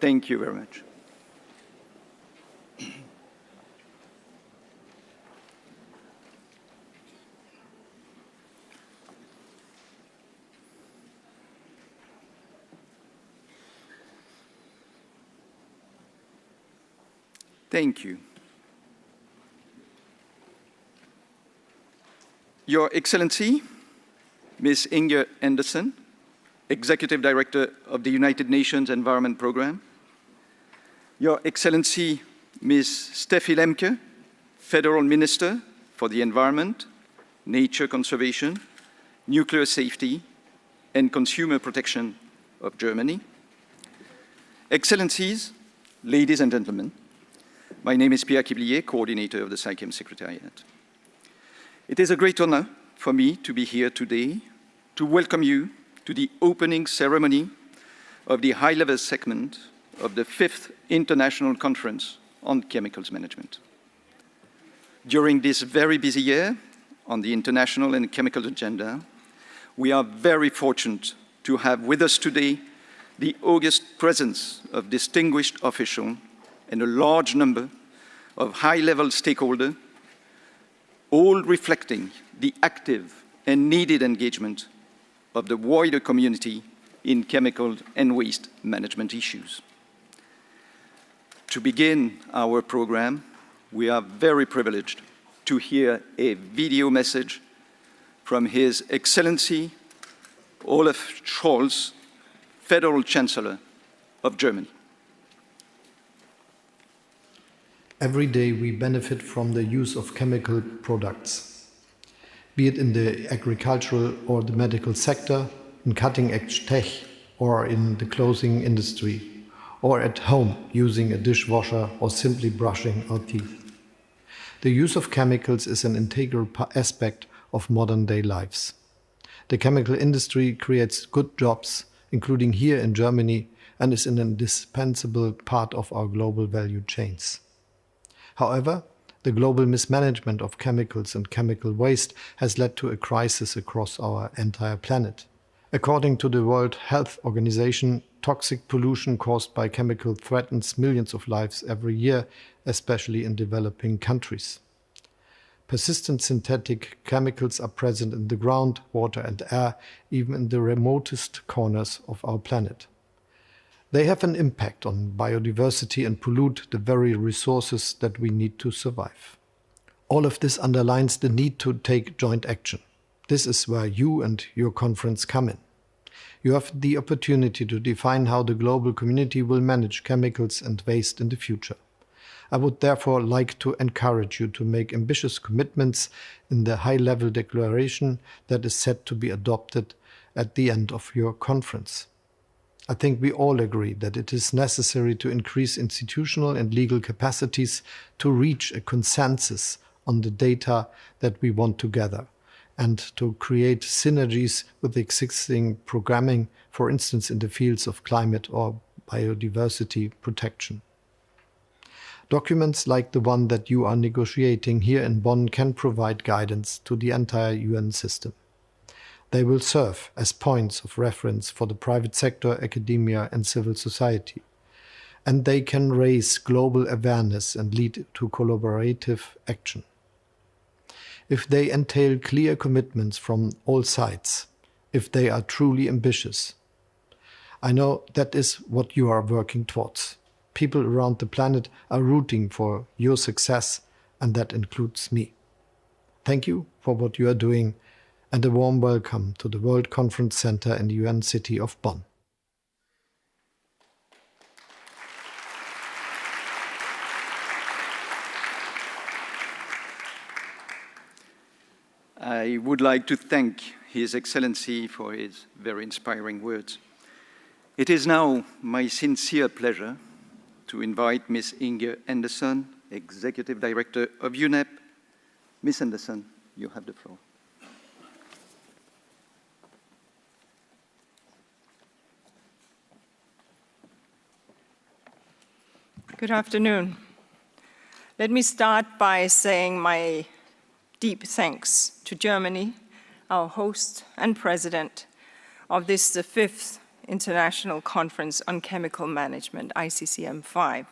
Thank you very much. Thank you. Your Excellency, Ms. Inge Anderson, Executive Director of the United Nations Environment Programme, Your Excellency, Ms. Steffi Lemke, Federal Minister for the Environment, Nature Conservation, Nuclear Safety, and Consumer Protection of Germany, Excellencies, ladies and gentlemen, my name is Pierre Quiblier, Coordinator of the ICCM Secretariat. It is a great honor for me to be here today to welcome you to the opening ceremony of the high-level segment of the 5th International Conference on Chemicals Management. During this very busy year on the international and chemical agenda, we are very fortunate to have with us today the august presence of distinguished officials and a large number of high-level stakeholders, all reflecting the active and needed engagement of the wider community in chemical and waste management issues. To begin our program, we are very privileged to hear a video message from His Excellency Olaf Scholz, Federal Chancellor of Germany. Every day we benefit from the use of chemical products, be it in the agricultural or the medical sector, in cutting-edge tech, or in the clothing industry, or at home using a dishwasher or simply brushing our teeth. The use of chemicals is an integral aspect of modern-day lives. The chemical industry creates good jobs, including here in Germany, and is an indispensable part of our global value chains. However, the global mismanagement of chemicals and chemical waste has led to a crisis across our entire planet. According to the World Health Organization, toxic pollution caused by chemicals threatens millions of lives every year, especially in developing countries. Persistent synthetic chemicals are present in the ground, water and air, even in the remotest corners of our planet. They have an impact on biodiversity and pollute the very resources that we need to survive. All of this underlines the need to take joint action. This is where you and your conference come in. You have the opportunity to define how the global community will manage chemicals and waste in the future. I would therefore like to encourage you to make ambitious commitments in the high-level declaration that is set to be adopted at the end of your conference. I think we all agree that it is necessary to increase institutional and legal capacities to reach a consensus on the data that we want to gather and to create synergies with existing programming, for instance in the fields of climate or biodiversity protection. Documents like the one that you are negotiating here in Bonn can provide guidance to the entire UN system. They will serve as points of reference for the private sector, academia and civil society. And they can raise global awareness and lead to collaborative action. If they entail clear commitments from all sides, if they are truly ambitious, I know that is what you are working towards. People around the planet are rooting for your success, and that includes me. Thank you for what you are doing, and a warm welcome to the World Conference Center in the UN city of Bonn. I would like to thank His Excellency for his very inspiring words. It is now my sincere pleasure to invite Ms. Inge Anderson, Executive Director of UNEP. Ms. Anderson, you have the floor. Good afternoon. Let me start by saying my deep thanks to Germany, our host and president of this, the 5th International Conference on Chemical Management, ICCM5.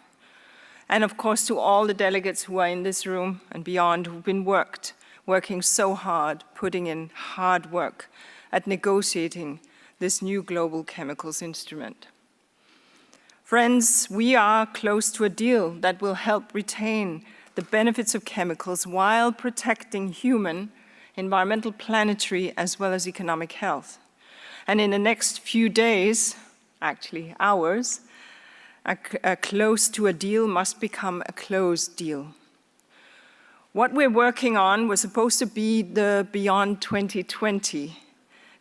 And of course, to all the delegates who are in this room and beyond who've been working so hard, putting in hard work at negotiating this new global chemicals instrument. Friends, we are close to a deal that will help retain the benefits of chemicals while protecting human, environmental, planetary, as well as economic health. And in the next few days, actually hours, a close to a deal must become a closed deal. What we're working on was supposed to be the Beyond 2020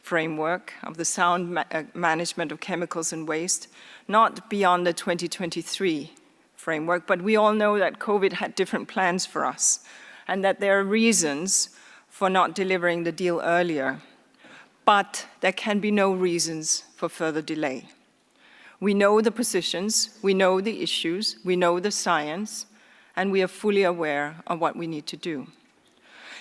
framework of the sound management of chemicals and waste, not beyond the 2023 framework, but we all know that COVID had different plans for us and that there are reasons for not delivering the deal earlier. But there can be no reasons for further delay. We know the positions, we know the issues, we know the science, and we are fully aware of what we need to do.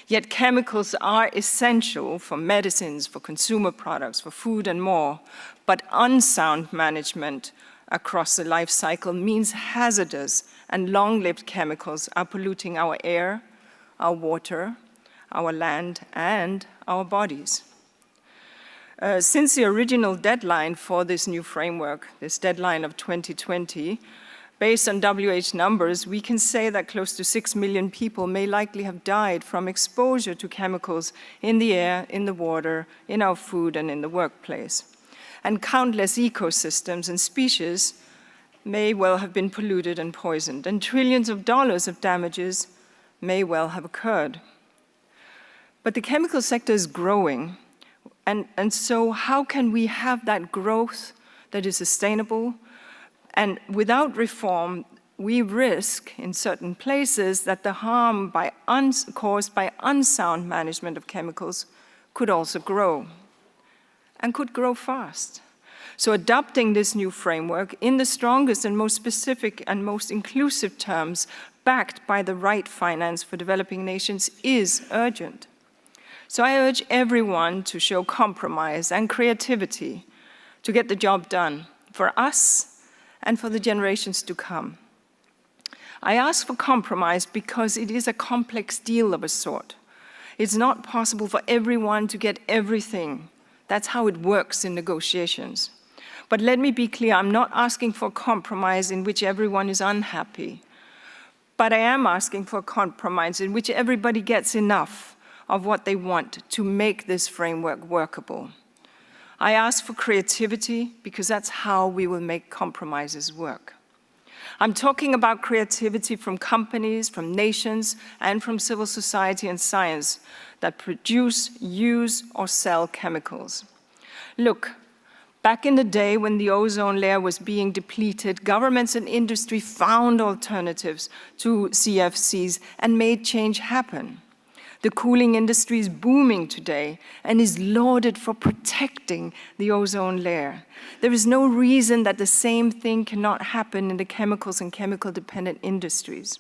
Yet chemicals are essential for medicines, for consumer products, for food and more, but unsound management across the life cycle means hazardous and long-lived chemicals are polluting our air, our water, our land, and our bodies. Since the original deadline for this new framework, this deadline of 2020, based on WHO numbers, we can say that close to 6 million people may likely have died from exposure to chemicals in the air, in the water, in our food, and in the workplace. And countless ecosystems and species may well have been polluted and poisoned, and trillions of dollars of damages may well have occurred. But the chemical sector is growing, and so how can we have that growth that is sustainable? And without reform, we risk in certain places that the harm caused by unsound management of chemicals could also grow, and could grow fast. So adopting this new framework in the strongest and most specific and most inclusive terms, backed by the right finance for developing nations, is urgent. So I urge everyone to show compromise and creativity to get the job done for us and for the generations to come. I ask for compromise because it is a complex deal of a sort. It's not possible for everyone to get everything. That's how it works in negotiations. But let me be clear, I'm not asking for compromise in which everyone is unhappy. But I am asking for compromise in which everybody gets enough of what they want to make this framework workable. I ask for creativity because that's how we will make compromises work. I'm talking about creativity from companies, from nations, and from civil society and science that produce, use, or sell chemicals. Look, back in the day when the ozone layer was being depleted, governments and industry found alternatives to CFCs and made change happen. The cooling industry is booming today and is lauded for protecting the ozone layer. There is no reason that the same thing cannot happen in the chemicals and chemical-dependent industries.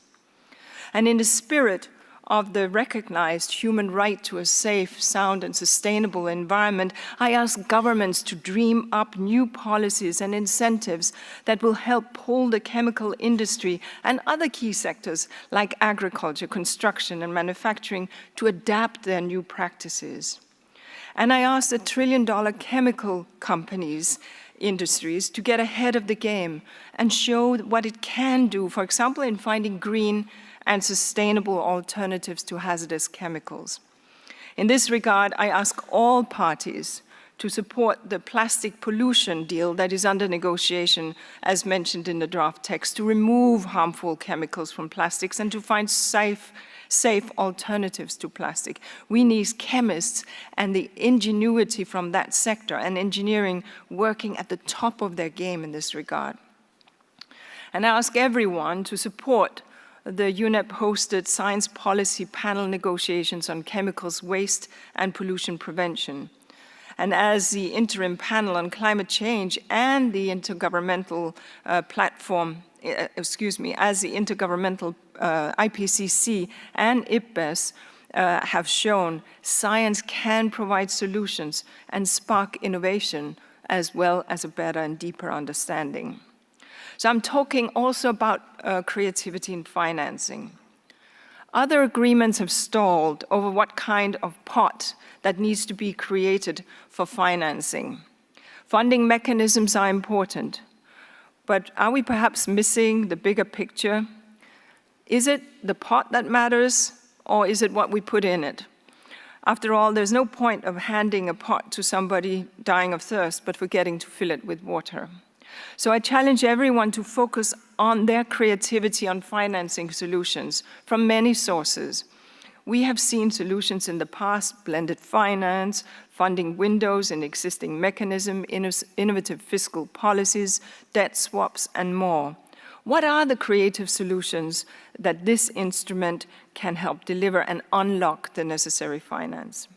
And in the spirit of the recognized human right to a safe, sound, and sustainable environment, I ask governments to dream up new policies and incentives that will help pull the chemical industry and other key sectors like agriculture, construction, and manufacturing to adapt their new practices. And I ask the trillion-dollar chemical industries to get ahead of the game and show what it can do, for example, in finding green and sustainable alternatives to hazardous chemicals. In this regard, I ask all parties to support the plastic pollution deal that is under negotiation, as mentioned in the draft text, to remove harmful chemicals from plastics and to find safe alternatives to plastic. We need chemists and the ingenuity from that sector and engineering working at the top of their game in this regard. And I ask everyone to support the UNEP-hosted Science Policy Panel negotiations on chemicals, waste, and pollution prevention. And as the interim panel on climate change and the intergovernmental as the intergovernmental IPCC and IPBES have shown, science can provide solutions and spark innovation as well as a better and deeper understanding. So I'm talking also about creativity in financing. Other agreements have stalled over what kind of pot that needs to be created for financing. Funding mechanisms are important, but are we perhaps missing the bigger picture? Is it the pot that matters, or is it what we put in it? After all, there's no point of handing a pot to somebody dying of thirst, but forgetting to fill it with water. So I challenge everyone to focus on their creativity on financing solutions from many sources. We have seen solutions in the past: blended finance, funding windows in existing mechanisms, innovative fiscal policies, debt swaps, and more. What are the creative solutions that this instrument can help deliver and unlock the necessary finance?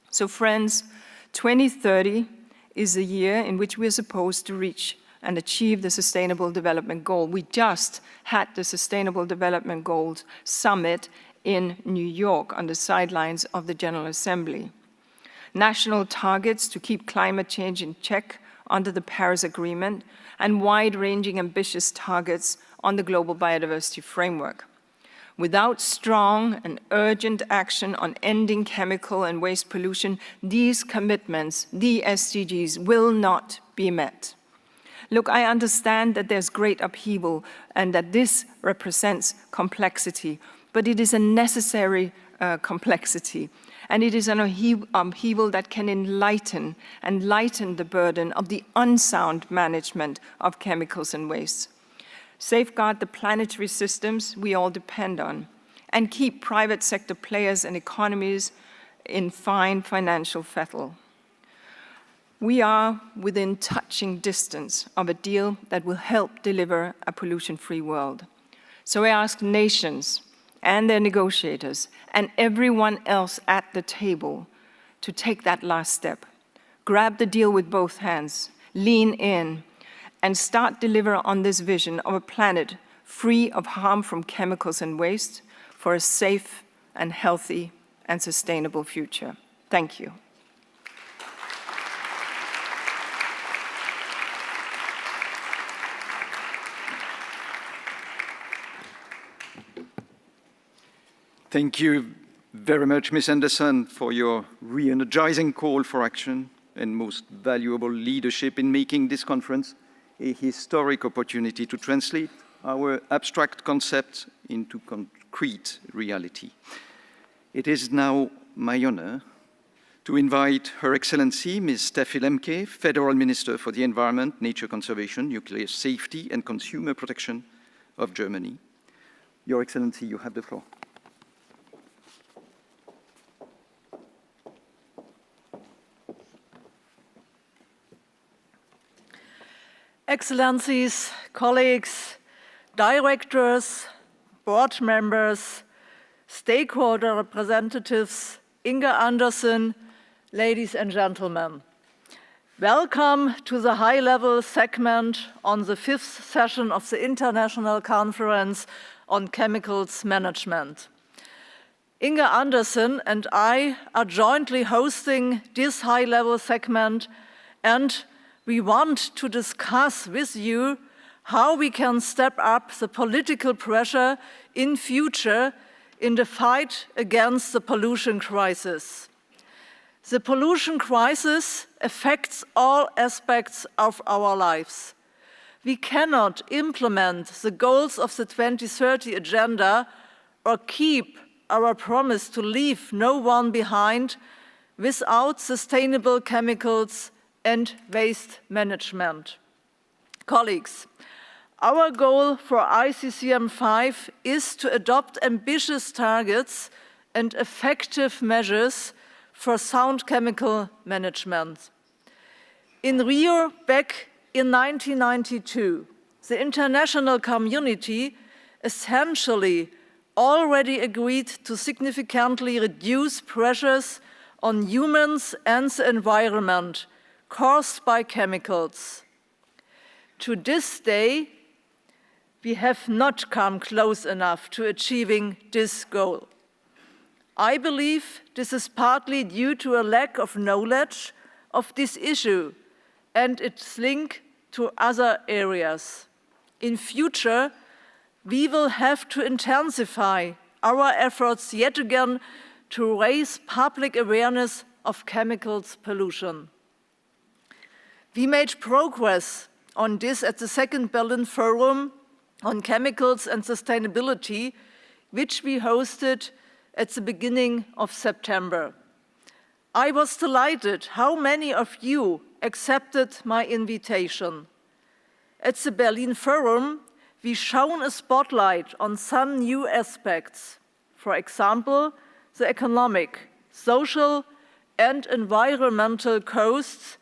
So friends, 2030 is the year in which we are supposed to reach and achieve the Sustainable Development Goal. We just had the Sustainable Development Goals Summit in New York on the sidelines of the General Assembly. National targets to keep climate change in check under the Paris Agreement, and wide-ranging ambitious targets on the Global Biodiversity Framework. Without strong and urgent action on ending chemical and waste pollution, these commitments, the SDGs, will not be met. Look, I understand that there's great upheaval and that this represents complexity, but it is a necessary complexity. And it is an upheaval that can enlighten and lighten the burden of the unsound management of chemicals and wastes, safeguard the planetary systems we all depend on, and keep private sector players and economies in fine financial fettle. We are within touching distance of a deal that will help deliver a pollution-free world. So I ask nations and their negotiators and everyone else at the table to take that last step. Grab the deal with both hands, lean in, and start deliver on this vision of a planet free of harm from chemicals and waste for a safe and healthy and sustainable future. Thank you. Thank you very much, Ms. Anderson, for your re-energizing call for action and most valuable leadership in making this conference a historic opportunity to translate our abstract concepts into concrete reality. It is now my honor to invite Her Excellency Ms. Steffi Lemke, Federal Minister for the Environment, Nature Conservation, Nuclear Safety and Consumer Protection of Germany. Your Excellency, you have the floor. Excellencies, colleagues, directors, board members, stakeholder representatives, Inge Anderson, ladies and gentlemen. Welcome to the high-level segment on the 5th session of the International Conference on Chemicals Management. Inge Anderson and I are jointly hosting this high-level segment, and we want to discuss with you how we can step up the political pressure in future in the fight against the pollution crisis. The pollution crisis affects all aspects of our lives. We cannot implement the goals of the 2030 Agenda or keep our promise to leave no one behind without sustainable chemicals and waste management. Colleagues, our goal for ICCM5 is to adopt ambitious targets and effective measures for sound chemical management. In Rio, back in 1992, the international community essentially already agreed to significantly reduce pressures on humans and the environment caused by chemicals. To this day, we have not come close enough to achieving this goal. I believe this is partly due to a lack of knowledge of this issue and its link to other areas. In future, we will have to intensify our efforts yet again to raise public awareness of chemicals pollution. We made progress on this at the second Berlin Forum on Chemicals and Sustainability, which we hosted at the beginning of September. I was delighted how many of you accepted my invitation. At the Berlin Forum, we shone a spotlight on some new aspects. For example, the economic, social, and environmental costs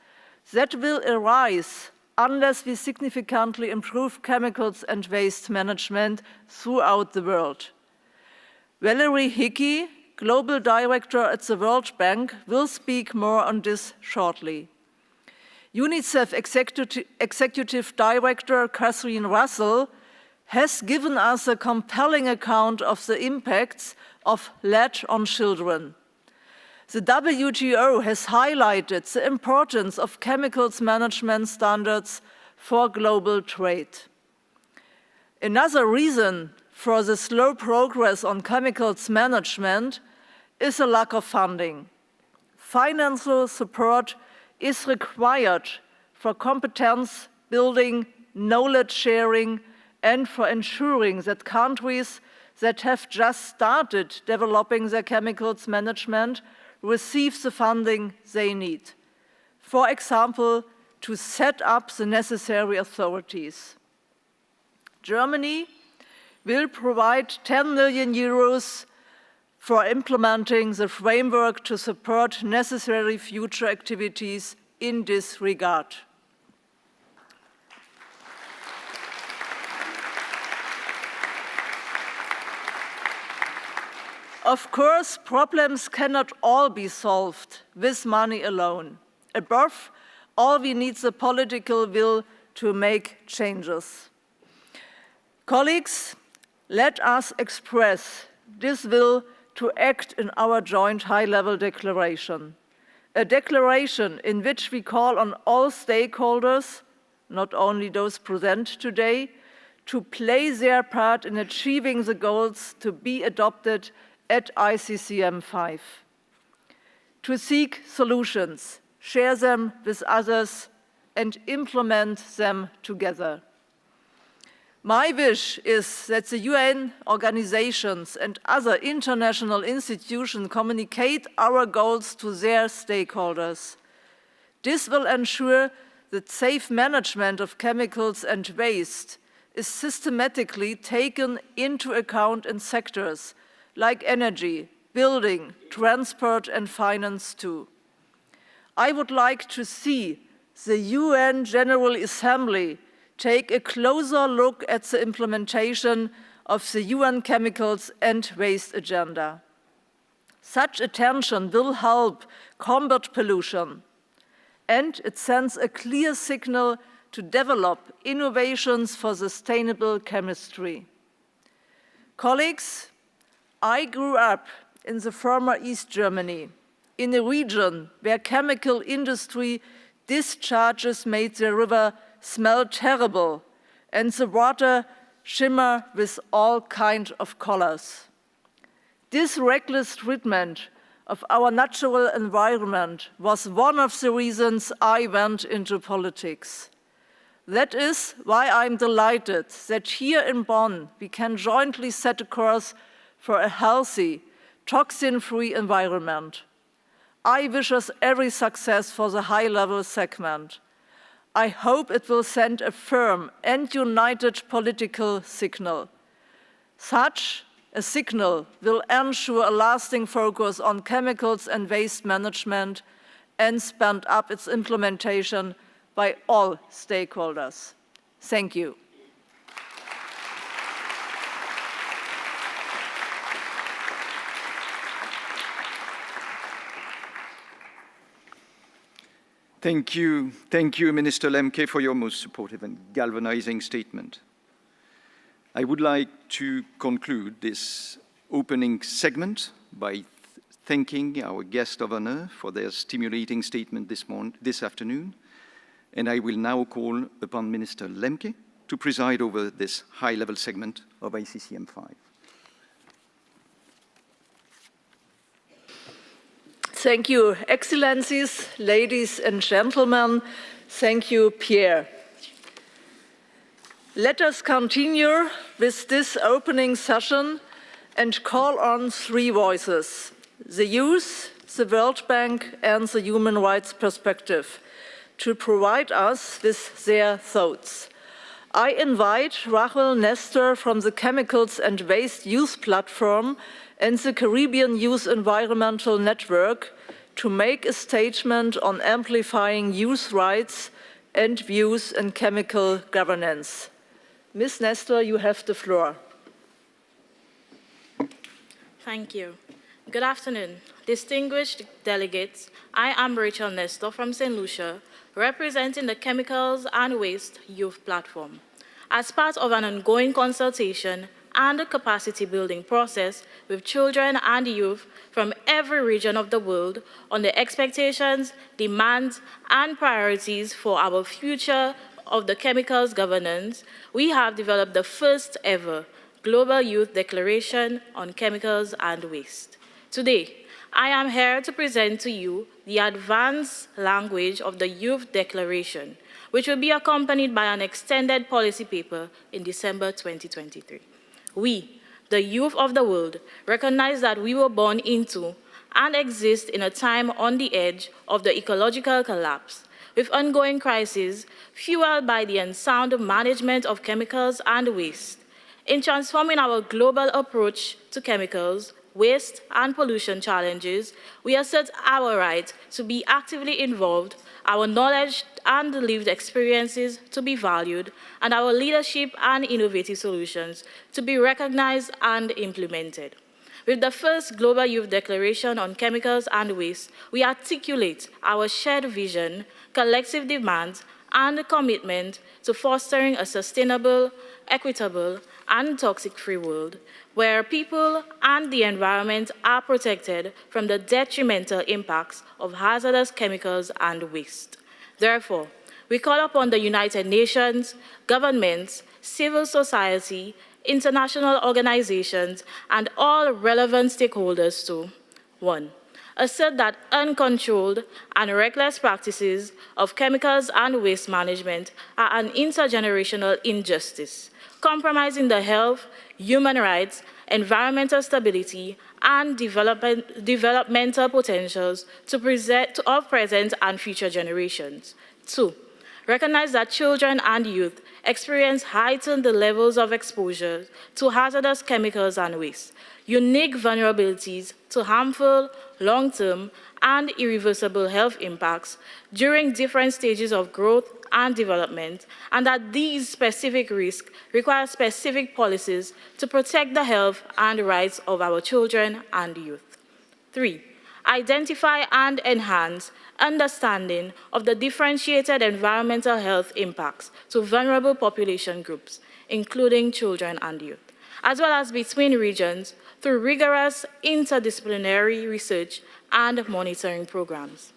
that will arise unless we significantly improve chemicals and waste management throughout the world. Valerie Hickey, Global Director at the World Bank, will speak more on this shortly. UNICEF Executive Director Catherine Russell has given us a compelling account of the impacts of lead on children. The WTO has highlighted the importance of chemicals management standards for global trade. Another reason for the slow progress on chemicals management is a lack of funding. Financial support is required for competence building, knowledge sharing, and for ensuring that countries that have just started developing their chemicals management receive the funding they need. For example, to set up the necessary authorities. Germany will provide 10 million euros for implementing the framework to support necessary future activities in this regard. Of course, problems cannot all be solved with money alone. Above all, we need the political will to make changes. Colleagues, let us express this will to act in our joint high-level declaration. A declaration in which we call on all stakeholders, not only those present today, to play their part in achieving the goals to be adopted at ICCM5. To seek solutions, share them with others, and implement them together. My wish is that the UN organizations and other international institutions communicate our goals to their stakeholders. This will ensure that safe management of chemicals and waste is systematically taken into account in sectors like energy, building, transport, and finance too. I would like to see the UN General Assembly take a closer look at the implementation of the UN Chemicals and Waste Agenda. Such attention will help combat pollution, and it sends a clear signal to develop innovations for sustainable chemistry. Colleagues, I grew up in the former East Germany, in a region where chemical industry discharges made the river smell terrible and the water shimmer with all kinds of colors. This reckless treatment of our natural environment was one of the reasons I went into politics. That is why I'm delighted that here in Bonn we can jointly set a course for a healthy, toxin-free environment. I wish us every success for the high-level segment. I hope it will send a firm and united political signal. Such a signal will ensure a lasting focus on chemicals and waste management and speed up its implementation by all stakeholders. Thank you. Thank you, Minister Lemke, for your most supportive and galvanizing statement. I would like to conclude this opening segment by thanking our guest of honor for their stimulating statement this afternoon, and I will now call upon Minister Lemke to preside over this high-level segment of ICCM5. Thank you, Excellencies, ladies and gentlemen. Thank you, Pierre. Let us continue with this opening session and call on three voices: the youth, the World Bank, and the human rights perspective, to provide us with their thoughts. I invite Rachel Nestor from the Chemicals and Waste Youth Platform and the Caribbean Youth Environmental Network to make a statement on amplifying youth rights and views in chemical governance. Ms. Nestor, you have the floor. Thank you. Good afternoon, distinguished delegates. I am Rachel Nestor from St. Lucia, representing the Chemicals and Waste Youth Platform. As part of an ongoing consultation and a capacity building process with children and youth from every region of the world on the expectations, demands, and priorities for our future of the chemicals governance, we have developed the first ever Global Youth Declaration on Chemicals and Waste. Today, I am here to present to you the advanced language of the Youth Declaration, which will be accompanied by an extended policy paper in December 2023. We, the youth of the world, recognize that we were born into and exist in a time on the edge of the ecological collapse, with ongoing crises fueled by the unsound management of chemicals and waste. In transforming our global approach to chemicals, waste, and pollution challenges, we assert our right to be actively involved, our knowledge and lived experiences to be valued, and our leadership and innovative solutions to be recognized and implemented. With the first Global Youth Declaration on Chemicals and Waste, we articulate our shared vision, collective demands, and commitment to fostering a sustainable, equitable, and toxic-free world where people and the environment are protected from the detrimental impacts of hazardous chemicals and waste. Therefore, we call upon the United Nations, governments, civil society, international organizations, and all relevant stakeholders to 1. Assert that uncontrolled and reckless practices of chemicals and waste management are an intergenerational injustice, compromising the health, human rights, environmental stability, and developmental potentials of present and future generations. 2. Recognize that children and youth experience heightened levels of exposure to hazardous chemicals and waste, unique vulnerabilities to harmful, long-term, and irreversible health impacts during different stages of growth and development, and that these specific risks require specific policies to protect the health and rights of our children and youth. 3. Identify and enhance understanding of the differentiated environmental health impacts to vulnerable population groups, including children and youth, as well as between regions through rigorous interdisciplinary research and monitoring programs.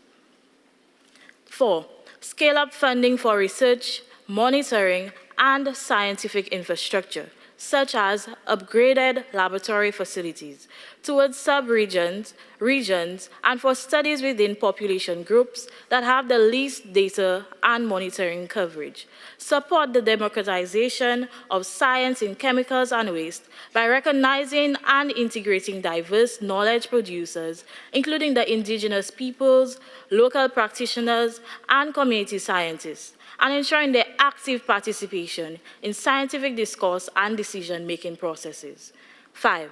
4. Scale up funding for research, monitoring, and scientific infrastructure, such as upgraded laboratory facilities, towards sub-regions, regions, and for studies within population groups that have the least data and monitoring coverage. Support the democratization of science in chemicals and waste by recognizing and integrating diverse knowledge producers, including the indigenous peoples, local practitioners, and community scientists, and ensuring their active participation in scientific discourse and decision-making processes. 5.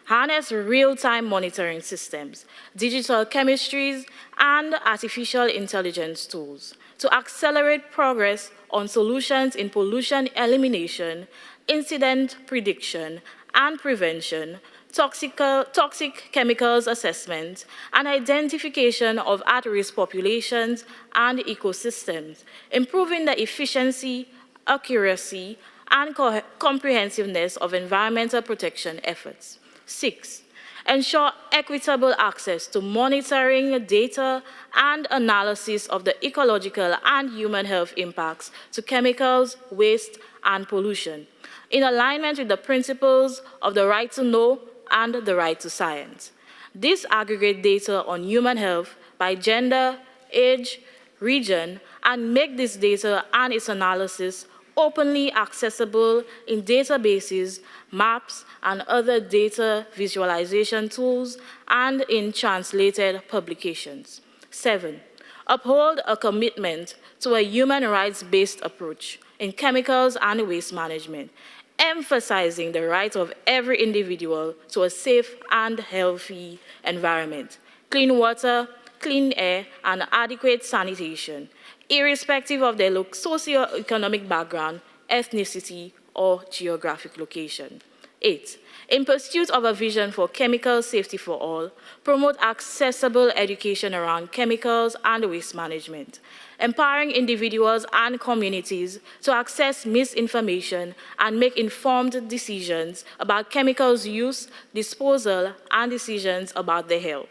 Harness real-time monitoring systems, digital chemistries, and artificial intelligence tools to accelerate progress on solutions in pollution elimination, incident prediction and prevention, toxic chemicals assessment, and identification of at-risk populations and ecosystems, improving the efficiency, accuracy, and comprehensiveness of environmental protection efforts. 6. ensure equitable access to monitoring, data, and analysis of the ecological and human health impacts to chemicals, waste, and pollution, in alignment with the principles of the right to know and the right to science. Disaggregate data on human health by gender, age, region, and make this data and its analysis openly accessible in databases, maps, and other data visualization tools, and in translated publications. 7, uphold a commitment to a human rights-based approach in chemicals and waste management, emphasizing the right of every individual to a safe and healthy environment, clean water, clean air, and adequate sanitation, irrespective of their socioeconomic background, ethnicity, or geographic location. 8, in pursuit of a vision for chemical safety for all, promote accessible education around chemicals and waste management, empowering individuals and communities to access misinformation and make informed decisions about chemicals use, disposal, and decisions about their health.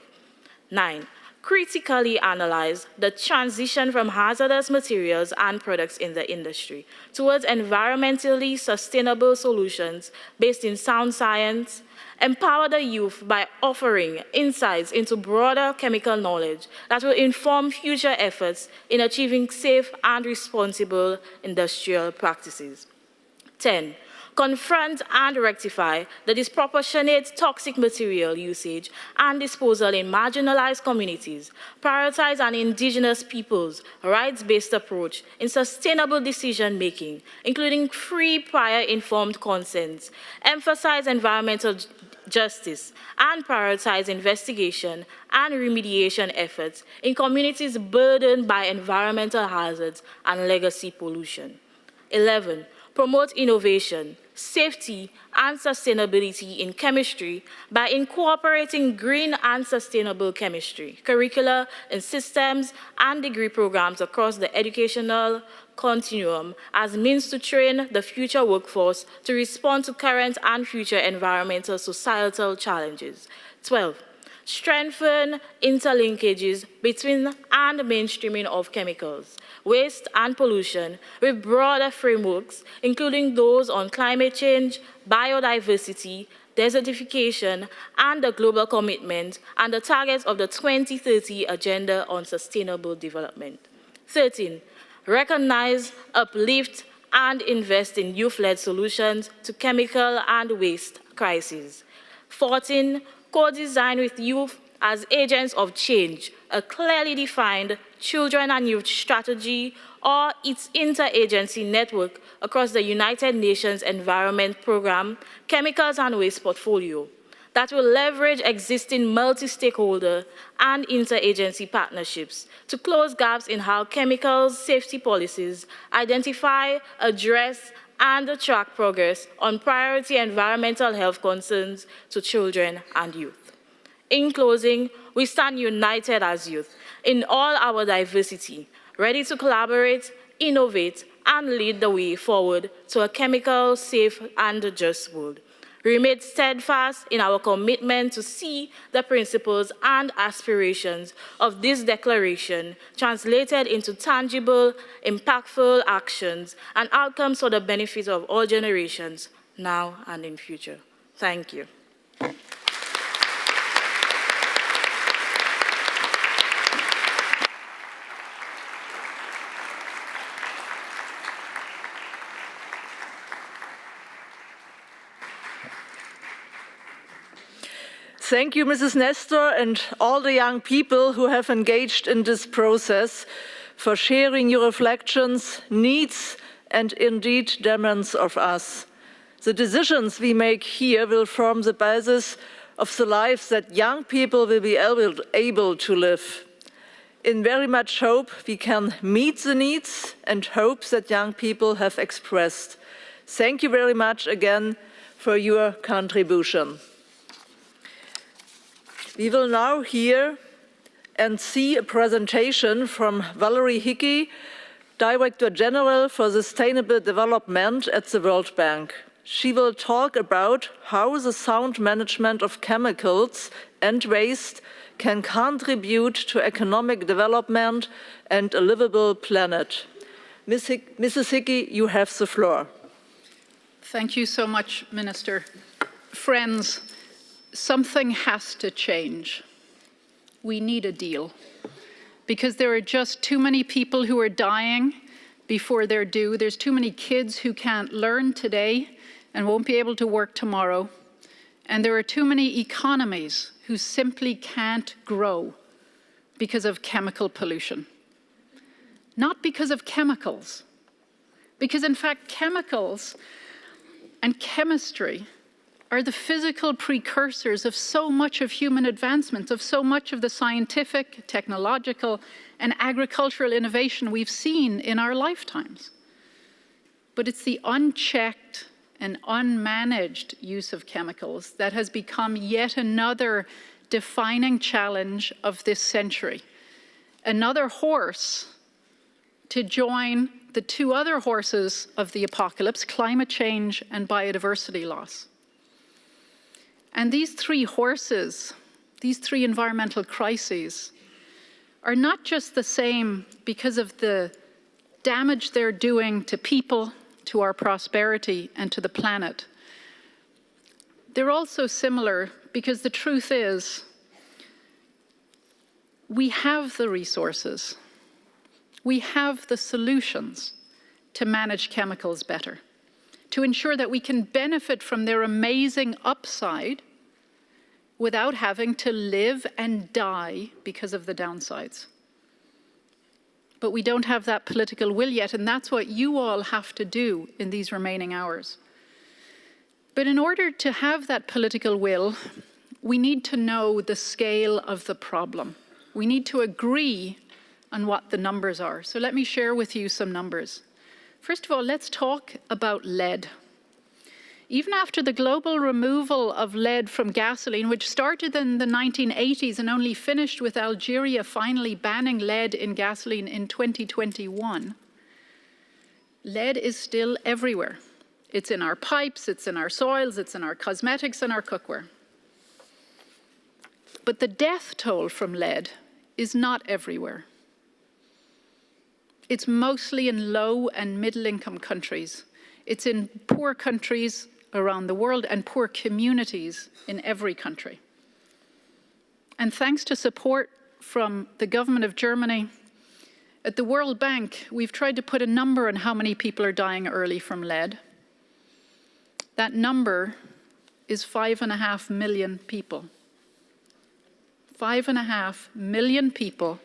9, critically analyze the transition from hazardous materials and products in the industry towards environmentally sustainable solutions based in sound science, empower the youth by offering insights into broader chemical knowledge that will inform future efforts in achieving safe and responsible industrial practices. 10, confront and rectify the disproportionate toxic material usage and disposal in marginalized communities, prioritize an indigenous peoples' rights-based approach in sustainable decision-making, including free prior informed consent, emphasize environmental justice, and prioritize investigation and remediation efforts in communities burdened by environmental hazards and legacy pollution. 11, promote innovation, safety, and sustainability in chemistry by incorporating green and sustainable chemistry curricula in systems and degree programs across the educational continuum as means to train the future workforce to respond to current and future environmental societal challenges. 12, strengthen interlinkages between and mainstreaming of chemicals, waste, and pollution with broader frameworks, including those on climate change, biodiversity, desertification, and the global commitment and the targets of the 2030 Agenda on Sustainable Development. 13, recognize, uplift, and invest in youth-led solutions to chemical and waste crises. 14, co-design with youth as agents of change a clearly defined children and youth strategy or its interagency network across the United Nations Environment Programme, Chemicals and Waste Portfolio that will leverage existing multi-stakeholder and interagency partnerships to close gaps in how chemicals safety policies identify, address, and track progress on priority environmental health concerns to children and youth. In closing, we stand united as youth in all our diversity, ready to collaborate, innovate, and lead the way forward to a chemical, safe, and just world. We remain steadfast in our commitment to see the principles and aspirations of this declaration translated into tangible, impactful actions and outcomes for the benefit of all generations, now and in future. Thank you. Thank you, Mrs. Nestor, and all the young people who have engaged in this process for sharing your reflections, needs, and indeed demands of us. The decisions we make here will form the basis of the lives that young people will be able to live. In very much hope we can meet the needs and hopes that young people have expressed. Thank you very much again for your contribution. We will now hear and see a presentation from Valerie Hickey, Director General for Sustainable Development at the World Bank. She will talk about how the sound management of chemicals and waste can contribute to economic development and a livable planet. Mrs. Hickey, you have the floor. Thank you so much, Minister. Friends, something has to change. We need a deal, because there are just too many people who are dying before they're due. There's too many kids who can't learn today and won't be able to work tomorrow. And there are too many economies who simply can't grow because of chemical pollution. Not because of chemicals, because in fact chemicals and chemistry are the physical precursors of so much of human advancement, of so much of the scientific, technological, and agricultural innovation we've seen in our lifetimes. But it's the unchecked and unmanaged use of chemicals that has become yet another defining challenge of this century. Another horse to join the two other horses of the apocalypse, climate change and biodiversity loss. And these three horses, these three environmental crises, are not just the same because of the damage they're doing to people, to our prosperity, and to the planet. They're also similar because the truth is, we have the resources, we have the solutions to manage chemicals better, to ensure that we can benefit from their amazing upside without having to live and die because of the downsides. But we don't have that political will yet, and that's what you all have to do in these remaining hours. But in order to have that political will, we need to know the scale of the problem. We need to agree on what the numbers are. So let me share with you some numbers. First of all, let's talk about lead. Even after the global removal of lead from gasoline, which started in the 1980s and only finished with Algeria finally banning lead in gasoline in 2021, lead is still everywhere. It's in our pipes, it's in our soils, it's in our cosmetics and our cookware. But the death toll from lead is not everywhere. It's mostly in low and middle-income countries. It's in poor countries around the world and poor communities in every country. And thanks to support from the government of Germany, at the World Bank, we've tried to put a number on how many people are dying early from lead. That number is 5.5 million people. 5.5 million people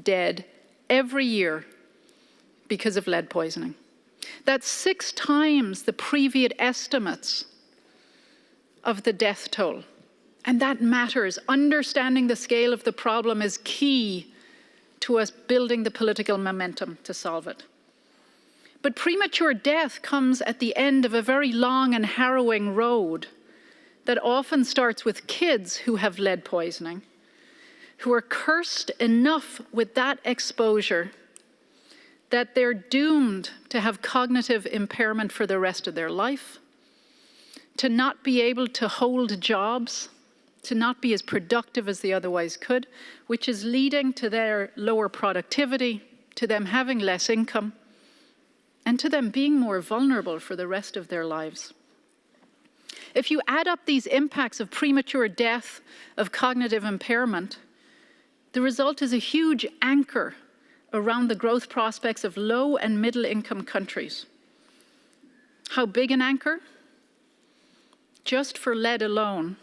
dead every year because of lead poisoning. That's 6 times the previous estimates of the death toll. And that matters. Understanding the scale of the problem is key to us building the political momentum to solve it. But premature death comes at the end of a very long and harrowing road that often starts with kids who have lead poisoning, who are cursed enough with that exposure that they're doomed to have cognitive impairment for the rest of their life, to not be able to hold jobs, to not be as productive as they otherwise could, which is leading to their lower productivity, to them having less income, and to them being more vulnerable for the rest of their lives. If you add up these impacts of premature death, of cognitive impairment, the result is a huge anchor around the growth prospects of low and middle income countries. How big an anchor? Just for lead alone,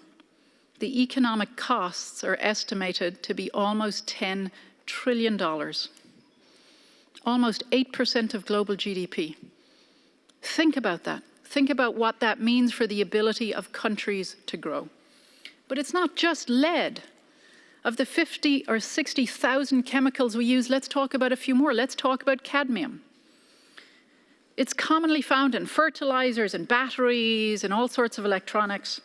the economic costs are estimated to be almost $10 trillion. Almost 8% of global GDP. Think about that. Think about what that means for the ability of countries to grow. But it's not just lead. Of the 50 or 60,000 chemicals we use, let's talk about a few more. Let's talk about cadmium. It's commonly found in fertilizers and batteries and all sorts of electronics.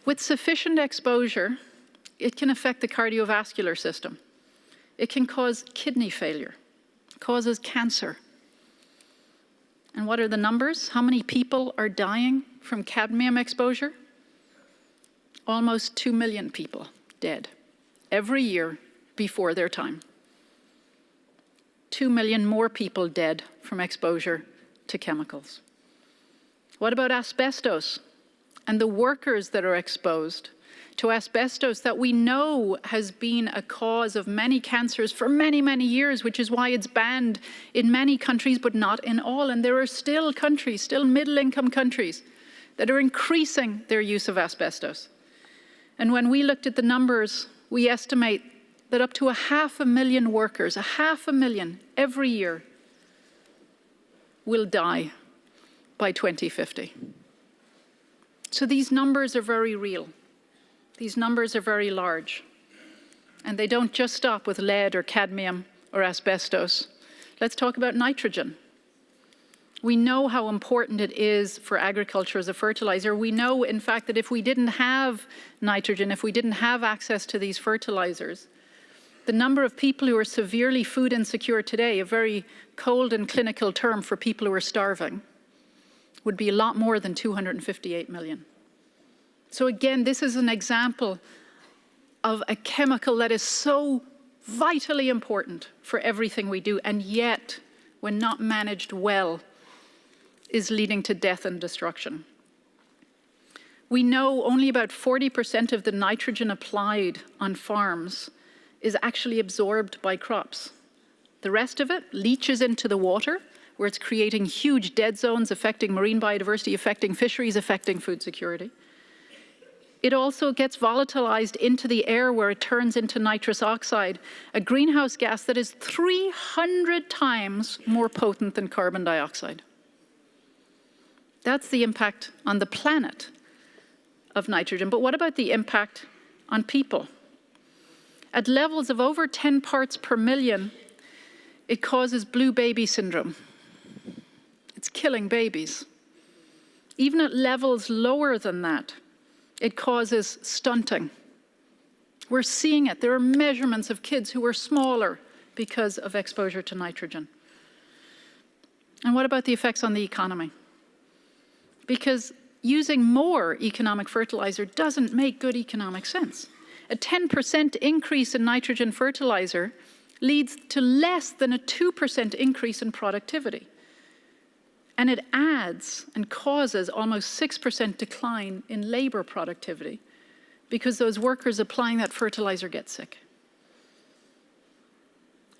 With sufficient exposure, it can affect the cardiovascular system. It can cause kidney failure, causes cancer. And what are the numbers? How many people are dying from cadmium exposure? Almost 2 million people dead every year before their time. 2 million more people dead from exposure to chemicals. What about asbestos and the workers that are exposed to asbestos that we know has been a cause of many cancers for many, many years, which is why it's banned in many countries, but not in all. And there are still countries, still middle-income countries, that are increasing their use of asbestos. And when we looked at the numbers, we estimate that up to 500,000 workers, 500,000 every year, will die by 2050. So these numbers are very real. These numbers are very large. And they don't just stop with lead or cadmium or asbestos. Let's talk about nitrogen. We know how important it is for agriculture as a fertilizer. We know, in fact, that if we didn't have nitrogen, if we didn't have access to these fertilizers, the number of people who are severely food insecure today, a very cold and clinical term for people who are starving, would be a lot more than 258 million. So again, this is an example of a chemical that is so vitally important for everything we do, and yet, when not managed well, is leading to death and destruction. We know only about 40% of the nitrogen applied on farms is actually absorbed by crops. The rest of it leaches into the water, where it's creating huge dead zones, affecting marine biodiversity, affecting fisheries, affecting food security. It also gets volatilized into the air, where it turns into nitrous oxide, a greenhouse gas that is 300 times more potent than carbon dioxide. That's the impact on the planet of nitrogen. But what about the impact on people? At levels of over 10 parts per million, it causes blue baby syndrome. It's killing babies. Even at levels lower than that, it causes stunting. We're seeing it. There are measurements of kids who are smaller because of exposure to nitrogen. And what about the effects on the economy? Because using more economic fertilizer doesn't make good economic sense. A 10% increase in nitrogen fertilizer leads to less than a 2% increase in productivity. And it adds and causes almost 6% decline in labor productivity because those workers applying that fertilizer get sick.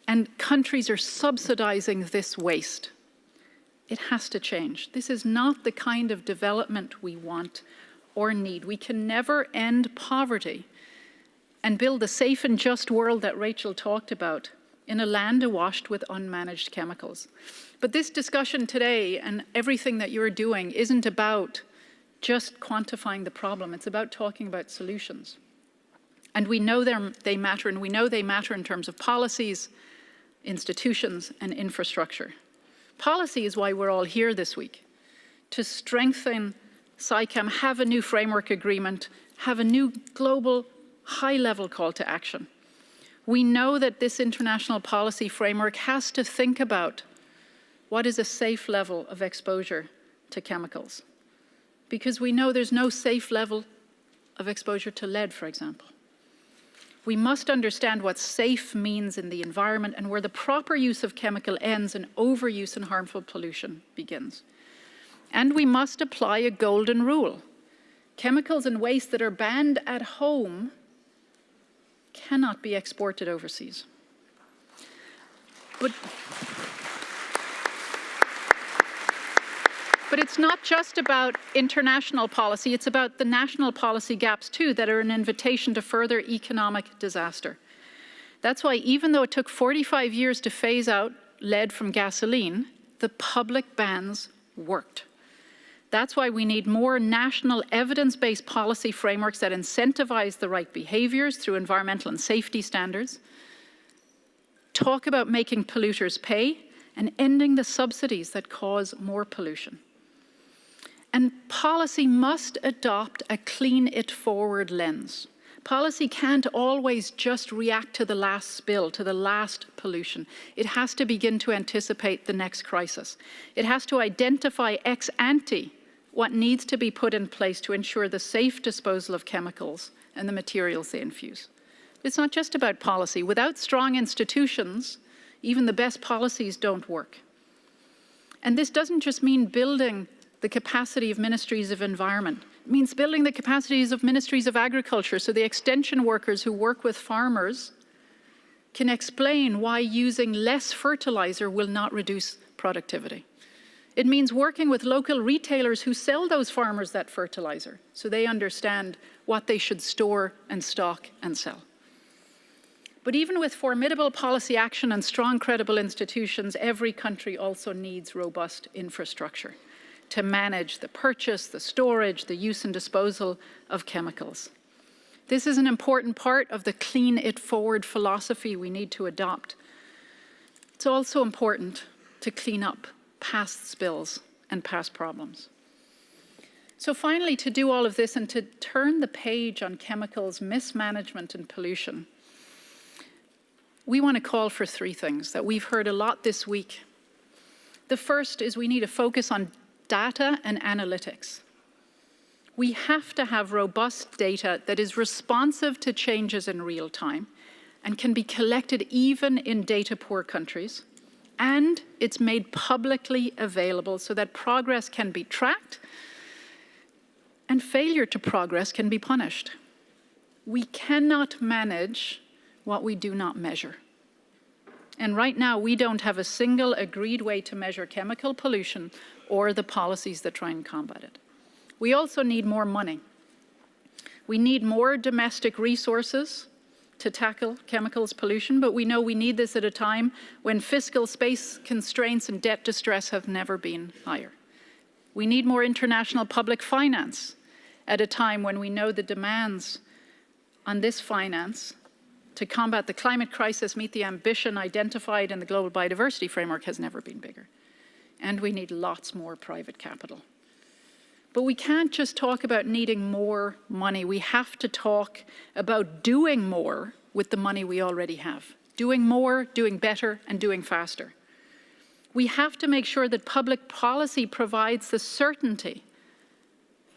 And countries are subsidizing this waste. It has to change. This is not the kind of development we want or need. We can never end poverty and build the safe and just world that Rachel talked about in a land awash with unmanaged chemicals. But this discussion today and everything that you're doing isn't about just quantifying the problem. It's about talking about solutions. And we know they matter, and we know they matter in terms of policies, institutions, and infrastructure. Policy is why we're all here this week, to strengthen ICCM, have a new framework agreement, have a new global high-level call to action. We know that this international policy framework has to think about what is a safe level of exposure to chemicals. Because we know there's no safe level of exposure to lead, for example. We must understand what safe means in the environment and where the proper use of chemical ends and overuse and harmful pollution begins. And we must apply a golden rule. Chemicals and waste that are banned at home cannot be exported overseas. But it's not just about international policy, it's about the national policy gaps too that are an invitation to further economic disaster. That's why even though it took 45 years to phase out lead from gasoline, the public bans worked. That's why we need more national evidence-based policy frameworks that incentivize the right behaviors through environmental and safety standards, talk about making polluters pay, and ending the subsidies that cause more pollution. And policy must adopt a clean it forward lens. Policy can't always just react to the last spill, to the last pollution. It has to begin to anticipate the next crisis. It has to identify ex ante what needs to be put in place to ensure the safe disposal of chemicals and the materials they infuse. It's not just about policy. Without strong institutions, even the best policies don't work. And this doesn't just mean building the capacity of ministries of environment. It means building the capacities of ministries of agriculture so the extension workers who work with farmers can explain why using less fertilizer will not reduce productivity. It means working with local retailers who sell those farmers that fertilizer so they understand what they should store and stock and sell. But even with formidable policy action and strong, credible institutions, every country also needs robust infrastructure to manage the purchase, the storage, the use and disposal of chemicals. This is an important part of the clean it forward philosophy we need to adopt. It's also important to clean up past spills and past problems. So finally, to do all of this and to turn the page on chemicals, mismanagement and pollution, we want to call for three things that we've heard a lot this week. The first is we need to focus on data and analytics. We have to have robust data that is responsive to changes in real time and can be collected even in data-poor countries. And it's made publicly available so that progress can be tracked and failure to progress can be punished. We cannot manage what we do not measure. And right now, we don't have a single agreed way to measure chemical pollution or the policies that try and combat it. We also need more money. We need more domestic resources to tackle chemicals pollution, but we know we need this at a time when fiscal space constraints and debt distress have never been higher. We need more international public finance at a time when we know the demands on this finance to combat the climate crisis, meet the ambition identified in the Global Biodiversity Framework has never been bigger. And we need lots more private capital. But we can't just talk about needing more money. We have to talk about doing more with the money we already have. Doing more, doing better, and doing faster. We have to make sure that public policy provides the certainty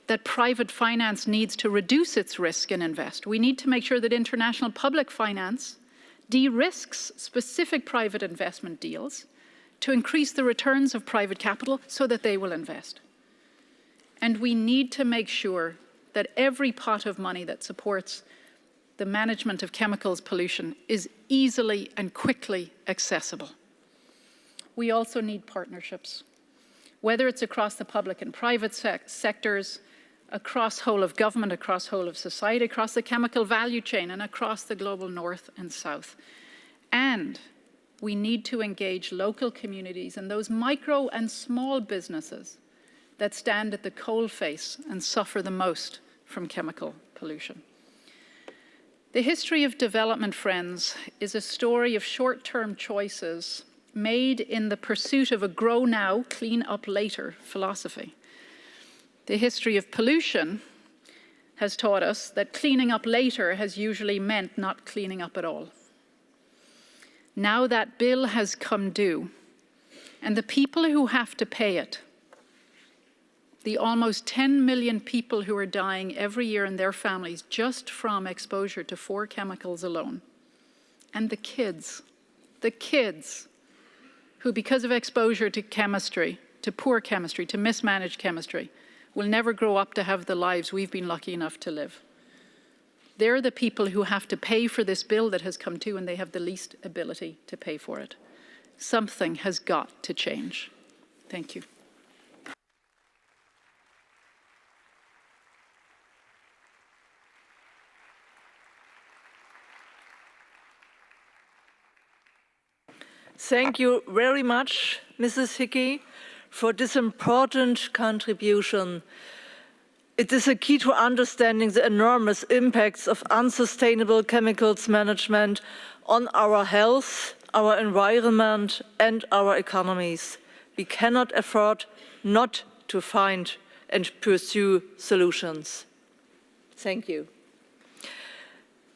that private finance needs to reduce its risk and invest. We need to make sure that international public finance de-risks specific private investment deals to increase the returns of private capital so that they will invest. And we need to make sure that every pot of money that supports the management of chemicals pollution is easily and quickly accessible. We also need partnerships, whether it's across the public and private sectors, across whole of government, across whole of society, across the chemical value chain, and across the global north and south. And we need to engage local communities and those micro and small businesses that stand at the coalface and suffer the most from chemical pollution. The history of development, friends, is a story of short-term choices made in the pursuit of a grow now, clean up later philosophy. The history of pollution has taught us that cleaning up later has usually meant not cleaning up at all. Now that bill has come due, and the people who have to pay it, the almost 10 million people who are dying every year in their families just from exposure to 4 chemicals alone, and the kids who, because of exposure to chemistry, to poor chemistry, to mismanaged chemistry, will never grow up to have the lives we've been lucky enough to live. They're the people who have to pay for this bill that has come due, and they have the least ability to pay for it. Something has got to change. Thank you. Thank you very much, Mrs. Hickey, for this important contribution. It is a key to understanding the enormous impacts of unsustainable chemicals management on our health, our environment, and our economies. We cannot afford not to find and pursue solutions. Thank you.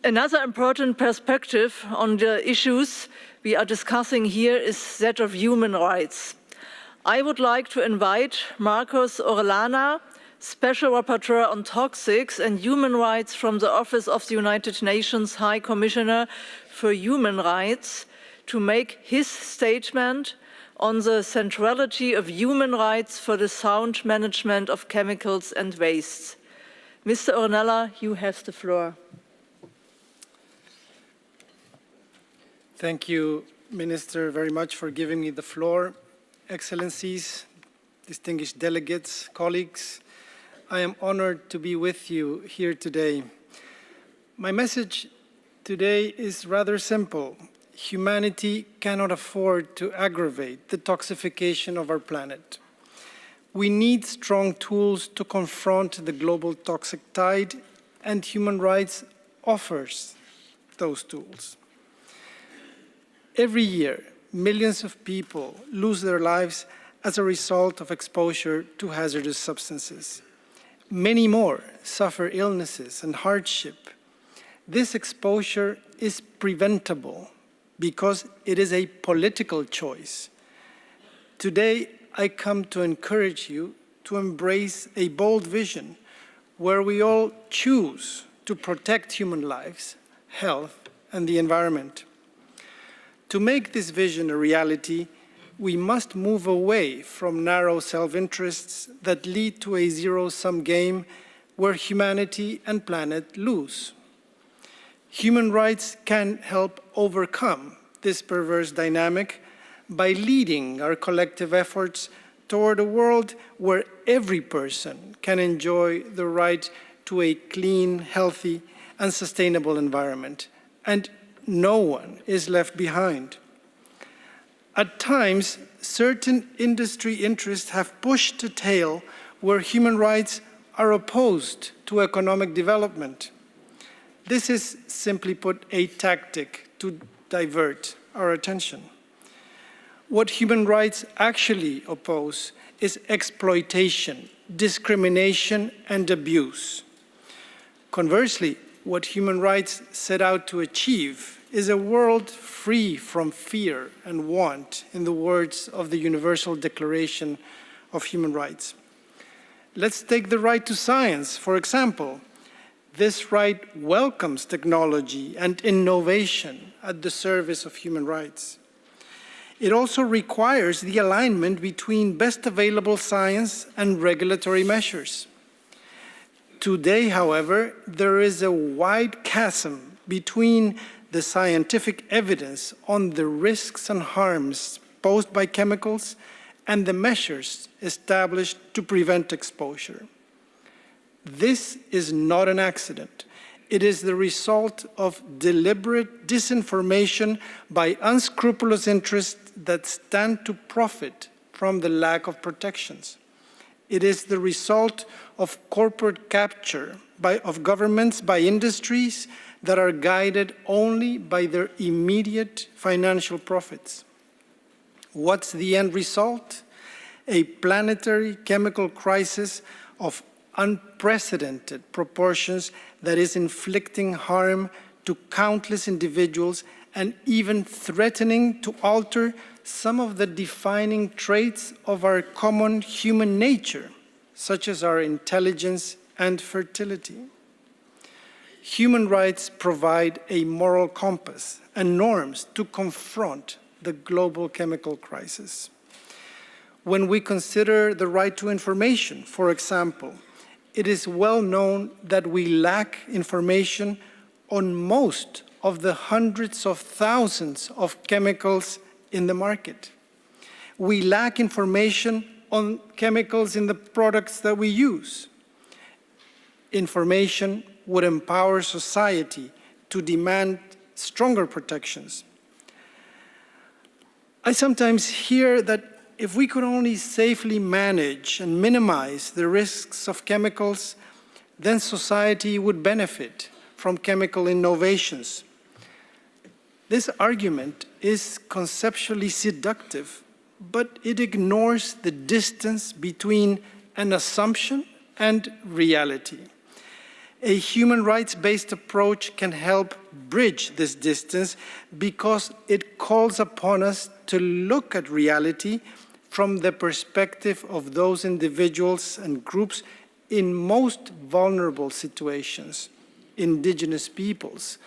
Another important perspective on the issues we are discussing here is that of human rights. I would like to invite Marcos Orellana, Special Rapporteur on Toxics and Human Rights from the Office of the United Nations High Commissioner for Human Rights, to make his statement on the centrality of human rights for the sound management of chemicals and wastes. Mr. Orellana, you have the floor. Thank you, Minister, very much for giving me the floor. Excellencies, distinguished delegates, colleagues, I am honored to be with you here today. My message today is rather simple. Humanity cannot afford to aggravate the toxification of our planet. We need strong tools to confront the global toxic tide, and human rights offers those tools. Every year, millions of people lose their lives as a result of exposure to hazardous substances. Many more suffer illnesses and hardship. This exposure is preventable because it is a political choice. Today, I come to encourage you to embrace a bold vision where we all choose to protect human lives, health, and the environment. To make this vision a reality, we must move away from narrow self-interests that lead to a zero-sum game where humanity and planet lose. Human rights can help overcome this perverse dynamic by leading our collective efforts toward a world where every person can enjoy the right to a clean, healthy, and sustainable environment, and no one is left behind. At times, certain industry interests have pushed a tale where human rights are opposed to economic development. This is, simply put, a tactic to divert our attention. What human rights actually oppose is exploitation, discrimination, and abuse. Conversely, what human rights set out to achieve is a world free from fear and want, in the words of the Universal Declaration of Human Rights. Let's take the right to science, for example. This right welcomes technology and innovation at the service of human rights. It also requires the alignment between best available science and regulatory measures. Today, however, there is a wide chasm between the scientific evidence on the risks and harms posed by chemicals and the measures established to prevent exposure. This is not an accident. It is the result of deliberate disinformation by unscrupulous interests that stand to profit from the lack of protections. It is the result of corporate capture of governments by industries that are guided only by their immediate financial profits. What's the end result? A planetary chemical crisis of unprecedented proportions that is inflicting harm to countless individuals and even threatening to alter some of the defining traits of our common human nature, such as our intelligence and fertility. Human rights provide a moral compass and norms to confront the global chemical crisis. When we consider the right to information, for example, it is well known that we lack information on most of the hundreds of thousands of chemicals in the market. We lack information on chemicals in the products that we use. Information would empower society to demand stronger protections. I sometimes hear that if we could only safely manage and minimize the risks of chemicals, then society would benefit from chemical innovations. This argument is conceptually seductive, but it ignores the distance between an assumption and reality. A human rights-based approach can help bridge this distance because it calls upon us to look at reality from the perspective of those individuals and groups in most vulnerable situations: indigenous peoples,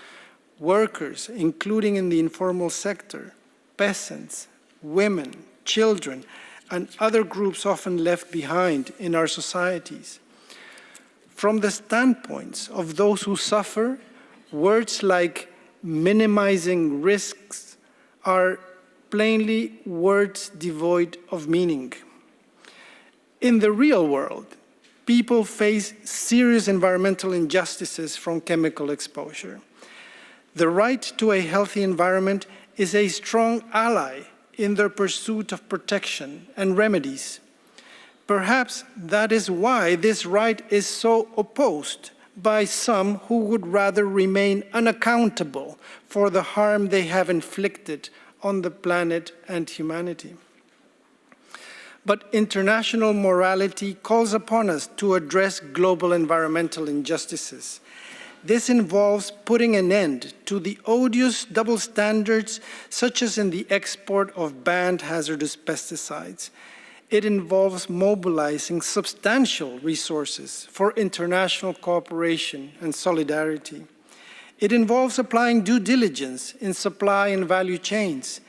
workers, including in the informal sector, peasants, women, children, and other groups often left behind in our societies. From the standpoints of those who suffer, words like minimizing risks are plainly words devoid of meaning. In the real world, people face serious environmental injustices from chemical exposure. The right to a healthy environment is a strong ally in their pursuit of protection and remedies. Perhaps that is why this right is so opposed by some who would rather remain unaccountable for the harm they have inflicted on the planet and humanity. But international morality calls upon us to address global environmental injustices. This involves putting an end to the odious double standards, such as in the export of banned hazardous pesticides. It involves mobilizing substantial resources for international cooperation and solidarity. It involves applying due diligence in supply and value chains.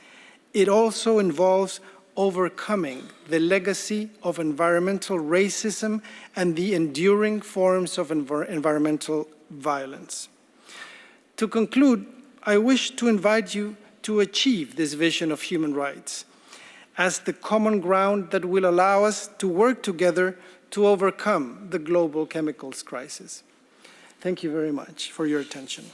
It also involves overcoming the legacy of environmental racism and the enduring forms of environmental violence. To conclude, I wish to invite you to achieve this vision of human rights as the common ground that will allow us to work together to overcome the global chemicals crisis. Thank you very much for your attention.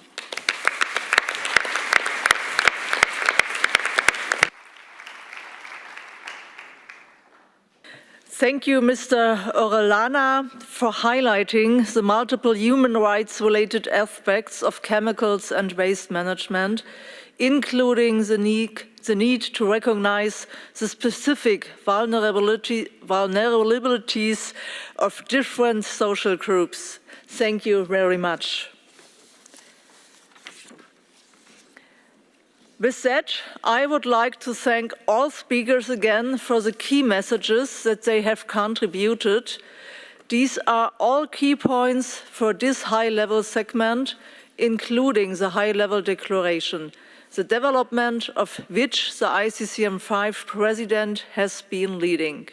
Thank you, Mr. Orellana, for highlighting the multiple human rights-related aspects of chemicals and waste management, including the need to recognize the specific vulnerabilities of different social groups. Thank you very much. With that, I would like to thank all speakers again for the key messages that they have contributed. These are all key points for this high-level segment, including the high-level declaration, the development of which the ICCM5 president has been leading.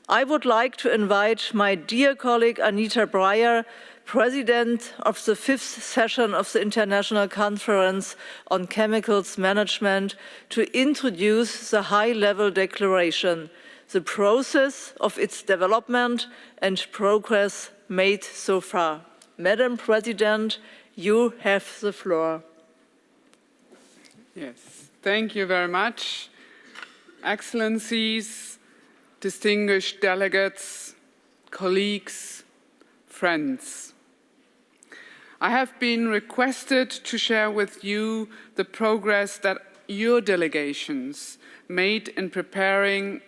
I would like to invite my dear colleague Anita Breyer, President of the 5th session of the International Conference on Chemicals Management, to introduce the high-level declaration, the process of its development and progress made so far. Madam President, you have the floor. Yes, thank you very much. Excellencies, distinguished delegates, colleagues, friends. I have been requested to share with you the progress that your delegations made in preparing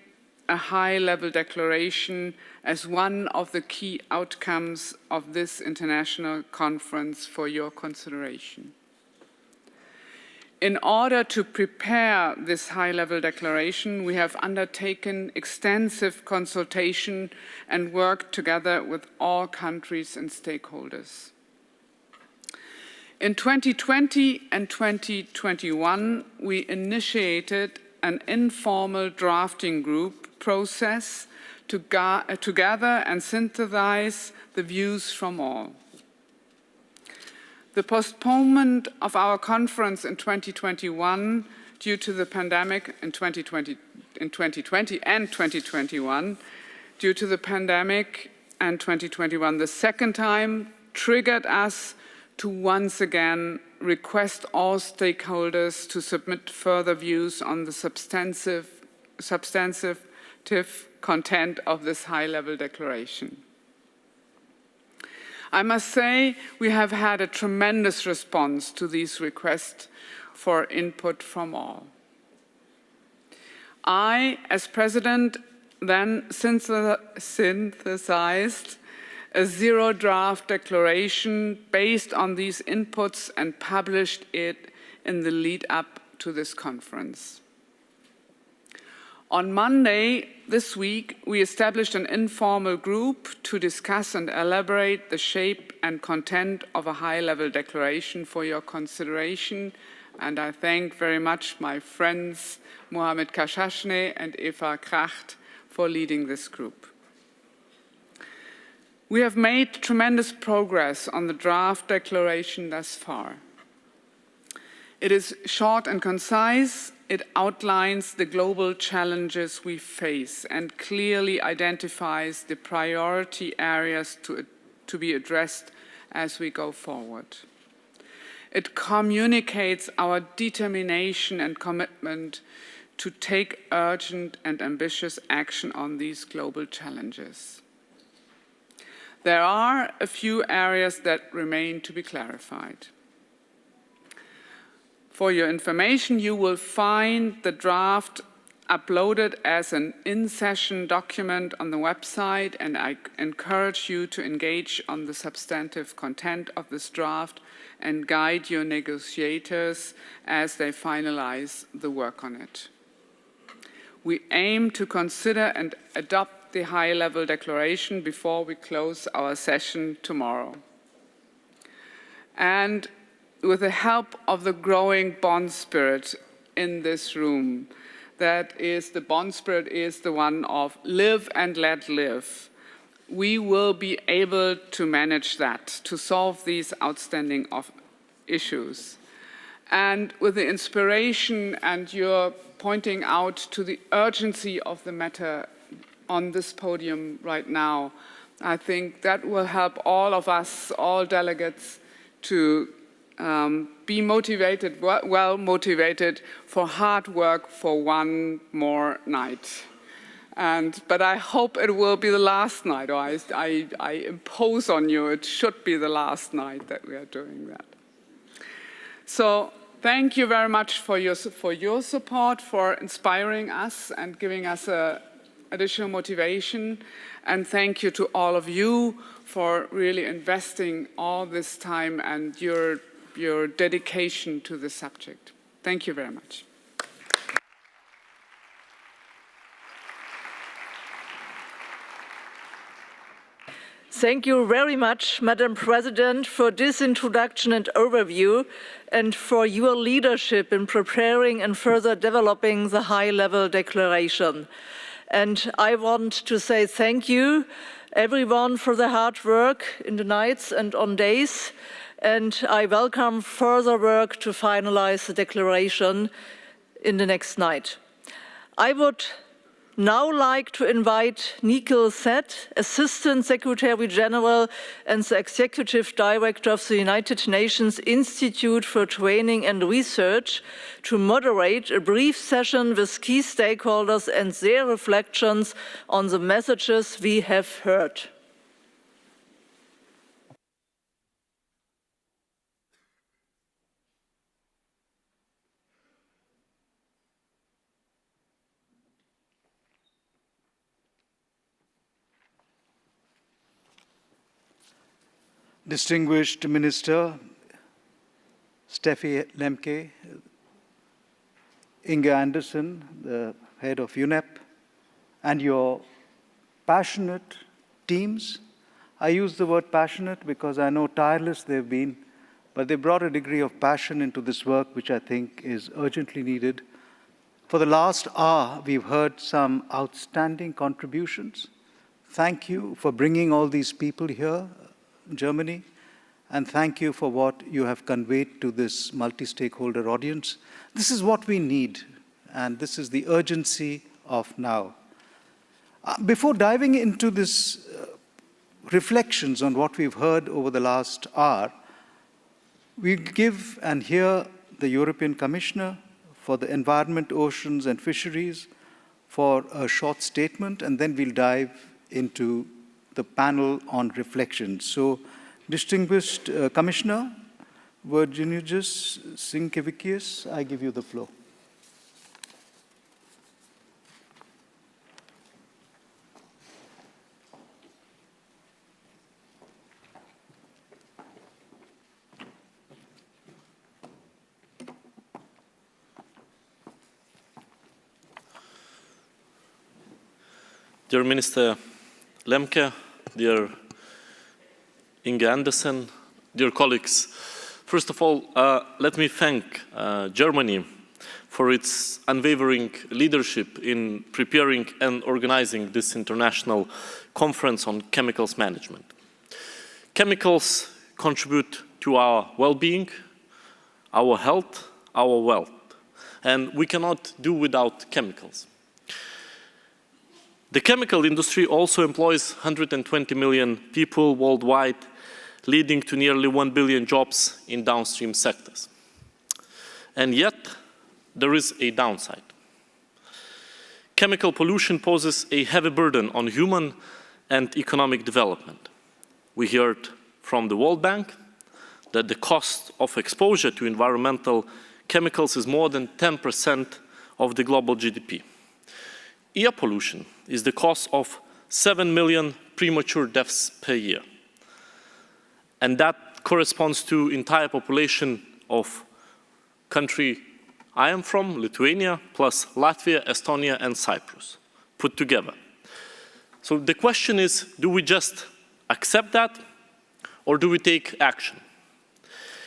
a high-level declaration as one of the key outcomes of this international conference for your consideration. In order to prepare this high-level declaration, we have undertaken extensive consultation and worked together with all countries and stakeholders. In 2020 and 2021, we initiated an informal drafting group process to gather and synthesize the views from all. The postponement of our conference in 2021 due to the pandemic in 2020 and 2021, due to the pandemic and 2021, the second time triggered us to once again request all stakeholders to submit further views on the substantive content of this high-level declaration. I must say we have had a tremendous response to these requests for input from all. I, as President, then synthesized a zero draft declaration based on these inputs and published it in the lead up to this conference. On Monday this week, we established an informal group to discuss and elaborate the shape and content of a high-level declaration for your consideration. And I thank very much my friends Mohamed Kashashne and Eva Kracht for leading this group. We have made tremendous progress on the draft declaration thus far. It is short and concise. It outlines the global challenges we face and clearly identifies the priority areas to be addressed as we go forward. It communicates our determination and commitment to take urgent and ambitious action on these global challenges. There are a few areas that remain to be clarified. For your information, you will find the draft uploaded as an in-session document on the website, and I encourage you to engage on the substantive content of this draft and guide your negotiators as they finalize the work on it. We aim to consider and adopt the high-level declaration before we close our session tomorrow. And with the help of the growing bond spirit in this room, the bond spirit is the one of live and let live. We will be able to manage that, to solve these outstanding issues. And with the inspiration and your pointing out to the urgency of the matter on this podium right now, I think that will help all of us, all delegates, to be motivated, well motivated for hard work for one more night. But I hope it will be the last night, or I impose on you it should be the last night that we are doing that. So thank you very much for your support, for inspiring us and giving us additional motivation. And thank you to all of you for really investing all this time and your dedication to the subject. Thank you very much. Thank you very much, Madam President, for this introduction and overview, and for your leadership in preparing and further developing the high-level declaration. And I want to say thank you, everyone, for the hard work in the nights and on days. And I welcome further work to finalize the declaration in the next night. I would now like to invite Nikhil Seth, Assistant Secretary General and the Executive Director of the United Nations Institute for Training and Research, to moderate a brief session with key stakeholders and their reflections on the messages we have heard. Distinguished Minister Steffi Lemke, Inge Anderson, the head of UNEP, and your passionate teams. I use the word passionate because I know tireless they've been, but they brought a degree of passion into this work which I think is urgently needed. For the last hour, we've heard some outstanding contributions. Thank you for bringing all these people here, Germany, and thank you for what you have conveyed to this multi-stakeholder audience. This is what we need, and this is the urgency of now. Before diving into this reflections on what we've heard over the last hour, we give and hear the European Commissioner for the Environment, Oceans and Fisheries for a short statement, and then we'll dive into the panel on reflections. So, distinguished Commissioner Virginijus Sinkevicius, I give you the floor. dear Minister Lemke, dear Inge Andersen, dear colleagues, first of all, let me thank Germany for its unwavering leadership in preparing and organizing this international conference on chemicals management. Chemicals contribute to our well-being, our health, our wealth, and we cannot do without chemicals. The chemical industry also employs 120 million people worldwide, leading to nearly 1 billion jobs in downstream sectors. And yet, there is a downside. Chemical pollution poses a heavy burden on human and economic development. We heard from the World Bank that the cost of exposure to environmental chemicals is more than 10% of the global GDP. Air pollution is the cause of 7 million premature deaths per year. And that corresponds to entire population of country I am from, Lithuania, plus Latvia, Estonia, and Cyprus, put together. So the question is, do we just accept that, or do we take action?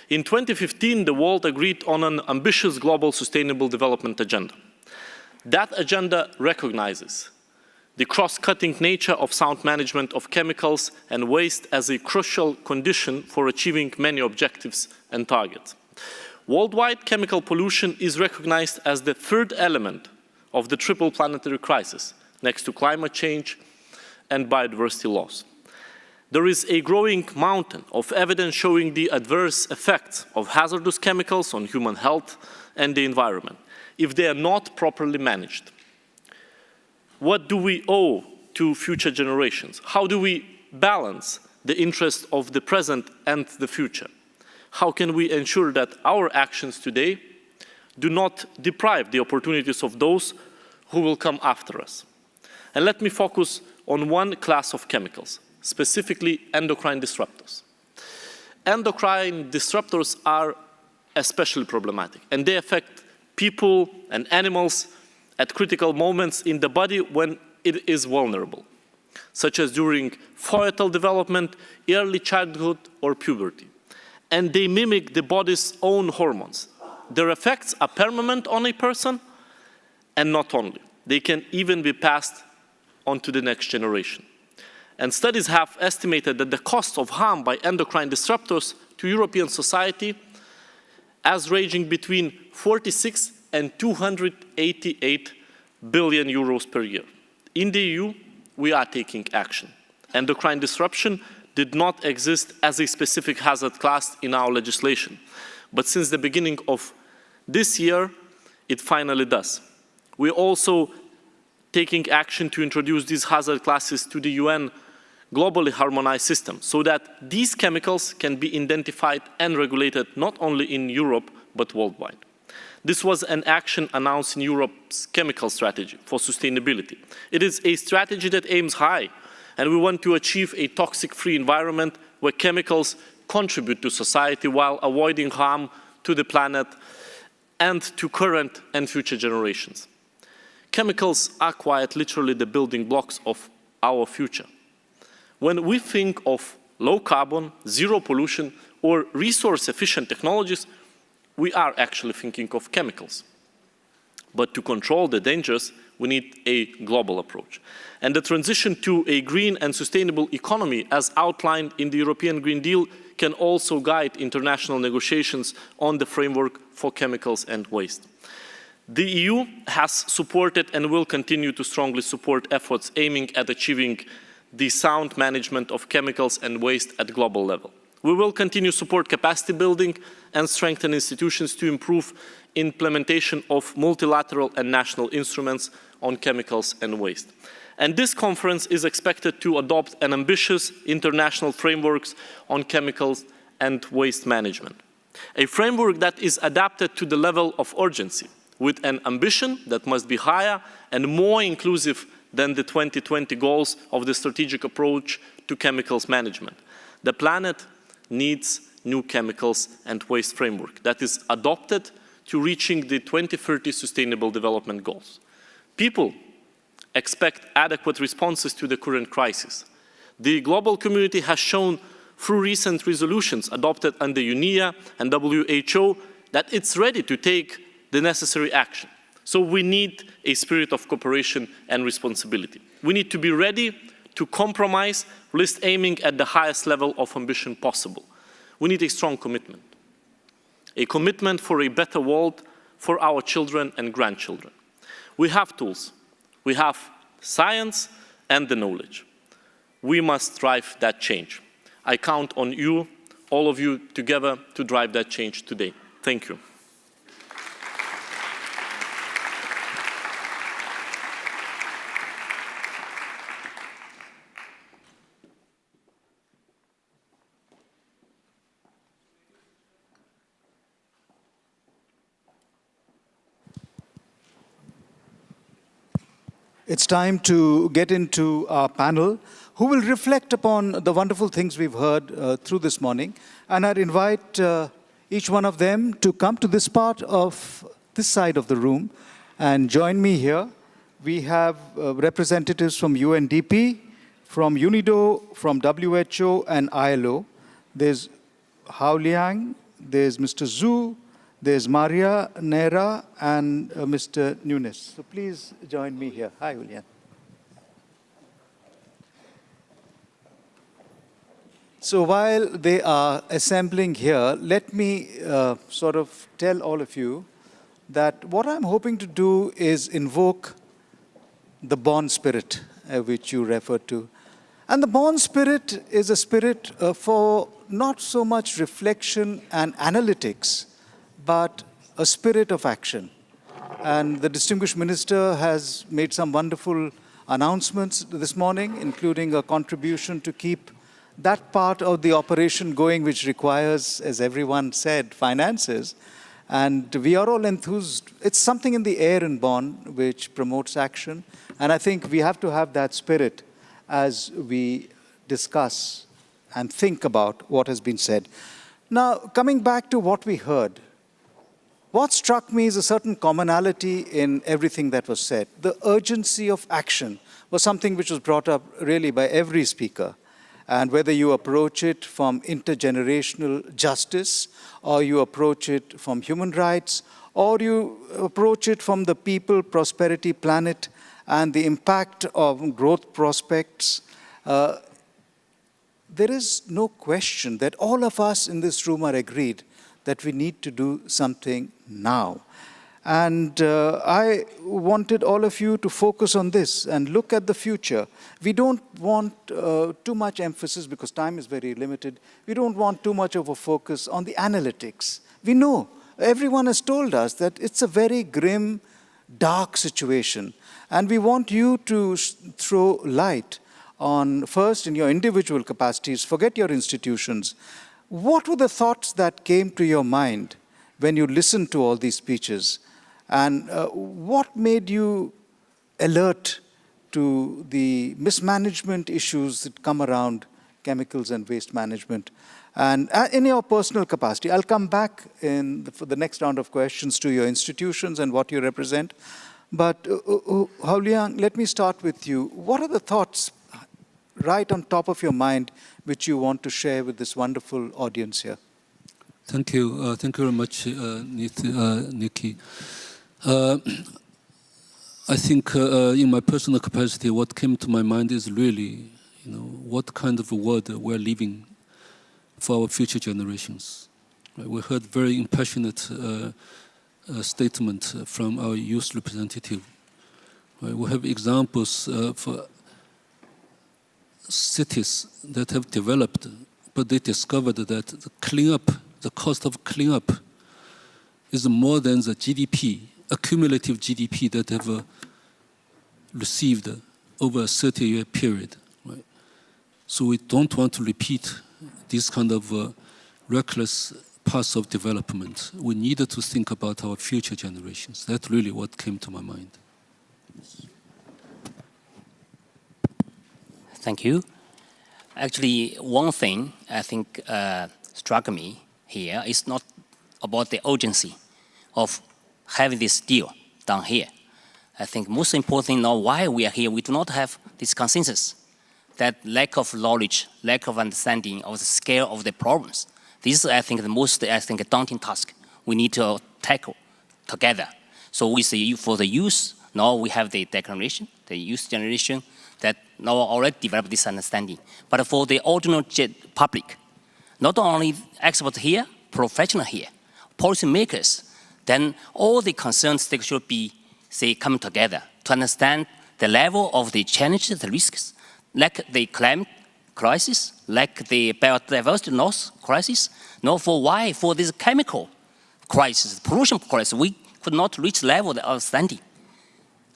In 2015, the world agreed on an ambitious global sustainable development agenda. That agenda recognizes the cross-cutting nature of sound management of chemicals and waste as a crucial condition for achieving many objectives and targets. Worldwide, chemical pollution is recognized as the third element of the triple planetary crisis, next to climate change and biodiversity loss. There is a growing mountain of evidence showing the adverse effects of hazardous chemicals on human health and the environment, if they are not properly managed. What do we owe to future generations? How do we balance the interests of the present and the future? How can we ensure that our actions today do not deprive the opportunities of those who will come after us? And let me focus on one class of chemicals, specifically endocrine disruptors. Endocrine disruptors are especially problematic, and they affect people and animals at critical moments in the body when it is vulnerable, such as during fetal development, early childhood, or puberty. And they mimic the body's own hormones. Their effects are permanent on a person, and not only. They can even be passed on to the next generation. And studies have estimated that the cost of harm by endocrine disruptors to European society as ranging between 46 and 288 billion euros per year. In the EU, we are taking action. Endocrine disruption did not exist as a specific hazard class in our legislation. But since the beginning of this year, it finally does. We're also taking action to introduce these hazard classes to the UN globally harmonized system so that these chemicals can be identified and regulated not only in Europe, but worldwide. This was an action announced in Europe's chemical strategy for sustainability. It is a strategy that aims high, and we want to achieve a toxic-free environment where chemicals contribute to society while avoiding harm to the planet and to current and future generations. Chemicals are quite literally the building blocks of our future. When we think of low carbon, zero pollution, or resource-efficient technologies, we are actually thinking of chemicals. But to control the dangers, we need a global approach. And the transition to a green and sustainable economy, as outlined in the European Green Deal, can also guide international negotiations on the framework for chemicals and waste. The EU has supported and will continue to strongly support efforts aiming at achieving the sound management of chemicals and waste at global level. We will continue to support capacity building and strengthen institutions to improve implementation of multilateral and national instruments on chemicals and waste. And this conference is expected to adopt an ambitious international framework on chemicals and waste management. A framework that is adapted to the level of urgency, with an ambition that must be higher and more inclusive than the 2020 goals of the strategic approach to chemicals management. The planet needs new chemicals and waste framework that is adopted to reaching the 2030 Sustainable Development Goals. People expect adequate responses to the current crisis. The global community has shown through recent resolutions adopted under UNEA and WHO that it's ready to take the necessary action. So we need a spirit of cooperation and responsibility. We need to be ready to compromise, whilst aiming at the highest level of ambition possible. We need a strong commitment. A commitment for a better world for our children and grandchildren. We have tools. We have science and the knowledge. We must drive that change. I count on you, all of you together, to drive that change today. Thank you. It's time to get into our panel, who will reflect upon the wonderful things we've heard through this morning. And I'd invite each one of them to come to this part of this side of the room and join me here. We have representatives from UNDP, from UNIDO, from WHO and ILO. There's Hao Liang, there's Mr. Zhu, there's Maria Neira and Mr. Nunes. So please join me here. Hi, Julian. So while they are assembling here, let me sort of tell all of you that what I'm hoping to do is invoke the born spirit, which you referred to. And the born spirit is a spirit for not so much reflection and analytics, but a spirit of action. And the distinguished minister has made some wonderful announcements this morning, including a contribution to keep that part of the operation going, which requires, as everyone said, finances. And we are all enthused. It's something in the air in Bonn which promotes action. And I think we have to have that spirit as we discuss and think about what has been said. Now, coming back to what we heard, what struck me is a certain commonality in everything that was said. The urgency of action was something which was brought up really by every speaker. And whether you approach it from intergenerational justice, or you approach it from human rights, or you approach it from the people, prosperity, planet, and the impact of growth prospects, there is no question that all of us in this room are agreed that we need to do something now. And I wanted all of you to focus on this and look at the future. We don't want too much emphasis, because time is very limited. We don't want too much of a focus on the analytics. We know, everyone has told us that it's a very grim, dark situation. And we want you to throw light on, first, in your individual capacities, forget your institutions. What were the thoughts that came to your mind when you listened to all these speeches? And what made you alert to the mismanagement issues that come around chemicals and waste management? And in your personal capacity, I'll come back for the next round of questions to your institutions and what you represent. But Hao Liang, let me start with you. What are the thoughts right on top of your mind which you want to share with this wonderful audience here? Thank you. Thank you very much, Nikki. I think in my personal capacity, what came to my mind is really, what kind of a world we're living for our future generations. Right? We heard very impassionate statement from our youth representative. Right? We have examples for cities that have developed, but they discovered that the cost of cleanup is more than the GDP, accumulative GDP that have received over a 30-year period. Right? So we don't want to repeat this kind of reckless path of development. We need to think about our future generations. That's really what came to my mind. Thank you. Actually, one thing I think struck me here is not about the urgency of having this deal done here. I think most important thing now why we are here, we do not have this consensus. That lack of knowledge, lack of understanding of the scale of the problems. This is, I think, the most, daunting task we need to tackle together. So for the youth, now we have the declaration, the youth generation, that now already developed this understanding. But for the ordinary public, not only experts here, professionals here, policymakers, then all the concerned stakeholders should be, coming together to understand the level of the challenges, the risks, like the climate crisis, like the biodiversity loss crisis. No, for this chemical crisis, pollution crisis, we could not reach the level of understanding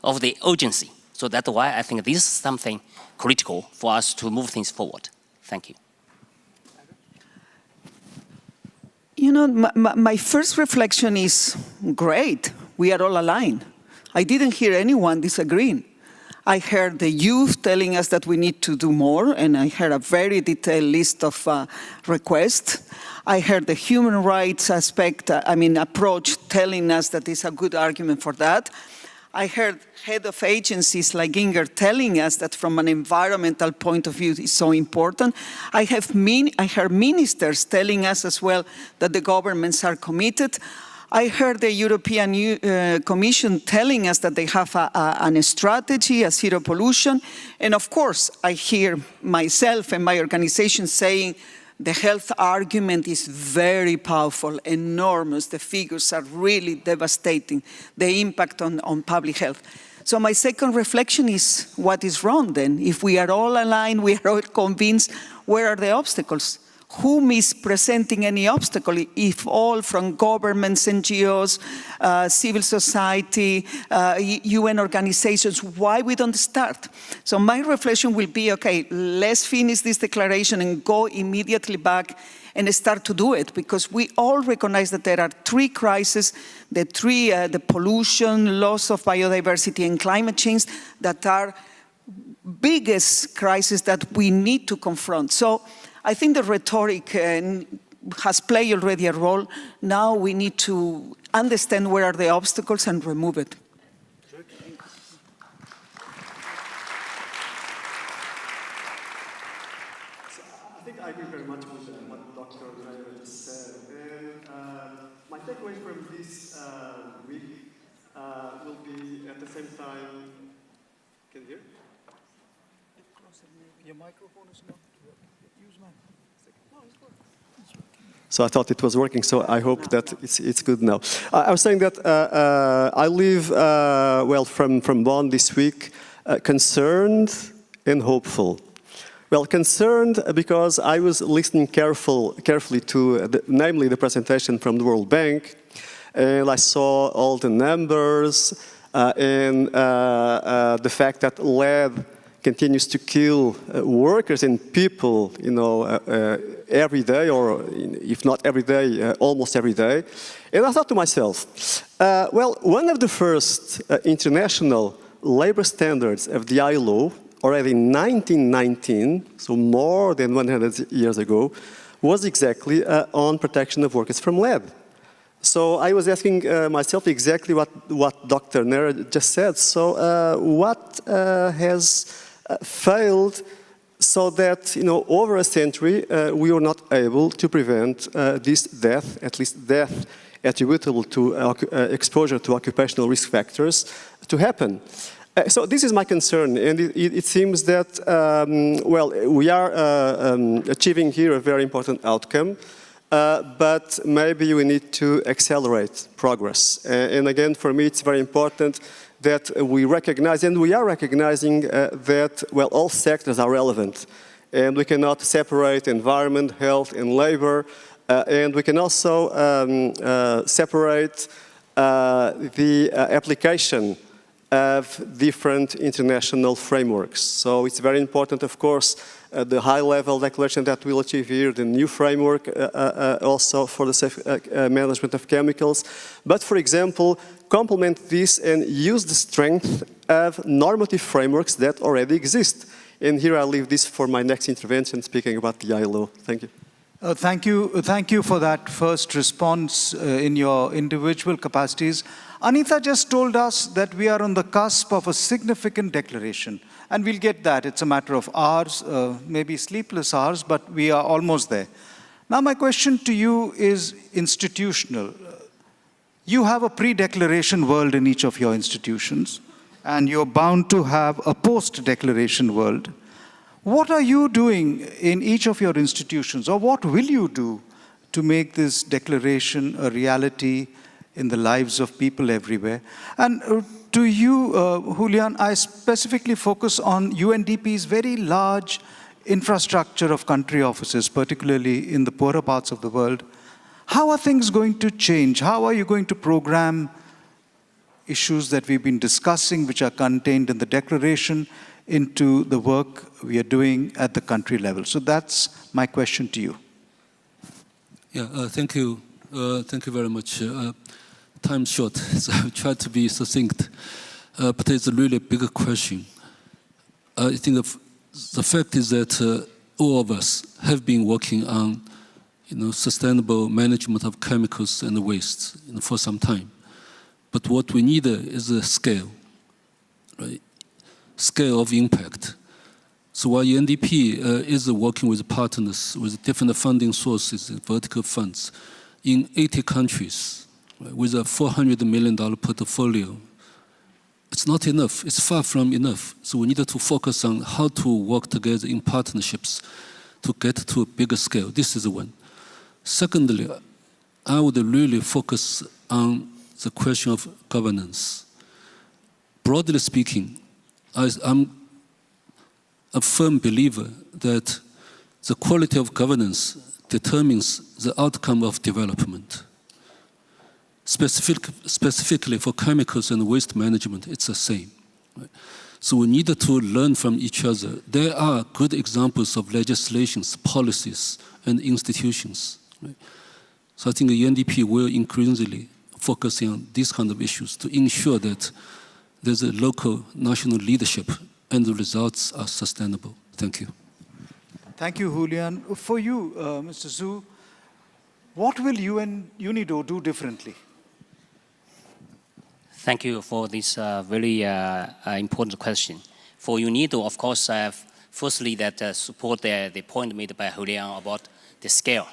of the urgency. So that's why I think this is something critical for us to move things forward. Thank you. You know, my first reflection is, great, we are all aligned. I didn't hear anyone disagreeing. I heard the youth telling us that we need to do more, and I heard a very detailed list of requests. I heard the human rights approach telling us that it's a good argument for that. I heard head of agencies like Inger telling us that from an environmental point of view it's so important. I heard ministers telling us as well that the governments are committed. I heard the European Commission telling us that they have a strategy, a zero pollution. And of course, I hear myself and my organization saying the health argument is very powerful, enormous. The figures are really devastating, the impact on public health. So my second reflection is, what is wrong then? If we are all aligned, we are all convinced, where are the obstacles? Whom is presenting any obstacle? If all from governments, NGOs, civil society, UN organizations, why we don't start? So my reflection will be, okay, let's finish this declaration and go immediately back and start to do it, because we all recognize that there are three crises, the pollution, loss of biodiversity, and climate change, that are biggest crises that we need to confront. So I think the rhetoric has played already a role. Now we need to understand where are the obstacles and remove it. I think I agree very much with what Dr. Rivera just said. And my takeaway from this week will be at the same time. Can you hear? Your microphone is not. Use mine. No, it's working. So I thought it was working, so I hope that it's good now. I was saying that I live, from Bonn this week, concerned and hopeful. Well, concerned because I was listening carefully to, namely the presentation from the World Bank, and I saw all the numbers and the fact that lead continues to kill workers and people, every day, or if not every day, almost every day. And I thought to myself, one of the first international labor standards of the ILO, already in 1919, so more than 100 years ago, was exactly on protection of workers from lead. So I was asking myself exactly what Dr. Nera just said. So what has failed so that, over a century, we were not able to prevent this death, at least death attributable to exposure to occupational risk factors, to happen? So this is my concern, and it seems that, we are achieving here a very important outcome, but maybe we need to accelerate progress. And again, for me, it's very important that we recognize, and we are recognizing that, all sectors are relevant. And we cannot separate environment, health, and labor. And we can also separate the application of different international frameworks. So it's very important, of course, the high-level declaration that we'll achieve here, the new framework also for the safe management of chemicals. But, for example, complement this and use the strength of normative frameworks that already exist. And here I leave this for my next intervention, speaking about the ILO. Thank you. Thank you for that first response in your individual capacities. Anita just told us that we are on the cusp of a significant declaration, and we'll get that. It's a matter of hours, maybe sleepless hours, but we are almost there. Now, my question to you is institutional. You have a pre-declaration world in each of your institutions, and you're bound to have a post-declaration world. What are you doing in each of your institutions, or what will you do to make this declaration a reality in the lives of people everywhere? And to you, Julian, I specifically focus on UNDP's very large infrastructure of country offices, particularly in the poorer parts of the world. How are things going to change? How are you going to program issues that we've been discussing, which are contained in the declaration, into the work we are doing at the country level? So that's my question to you. Yeah, thank you. Thank you very much. Time's short, so I'll try to be succinct. But it's a really big question. I think the fact is that all of us have been working on sustainable management of chemicals and waste for some time. But what we need is a scale, right? Scale of impact. So while UNDP is working with partners with different funding sources, vertical funds, in 80 countries, right, with a $400 million portfolio, it's not enough. It's far from enough. So we need to focus on how to work together in partnerships to get to a bigger scale. This is one. Secondly, I would really focus on the question of governance. Broadly speaking, I'm a firm believer that the quality of governance determines the outcome of development. Specifically for chemicals and waste management, it's the same. Right? So we need to learn from each other. There are good examples of legislations, policies, and institutions. Right? So I think the UNDP will increasingly focus on these kind of issues to ensure that there's a local, national leadership and the results are sustainable. Thank you. Thank you, Julian. For you, Mr. Zhu, what will UNIDO do differently? Thank you for this very important question. For UNIDO, of course, firstly, that support the point made by Julian about the scale.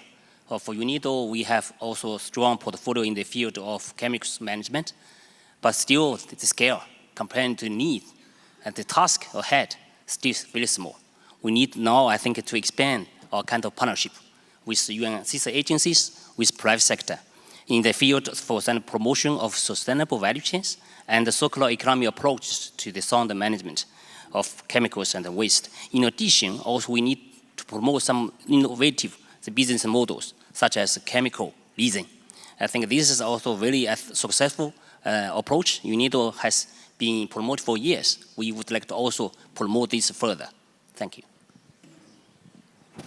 For UNIDO, we have also a strong portfolio in the field of chemicals management, but still the scale compared to need and the task ahead still very small. We need now, I think, to expand our kind of partnership with UN sister agencies, with private sector, in the field for the promotion of sustainable value chains and the circular economy approach to the sound management of chemicals and waste. In addition, also we need to promote some innovative business models, such as chemical leasing. I think this is also a very successful approach. UNIDO has been promoted for years. We would like to also promote this further. Thank you.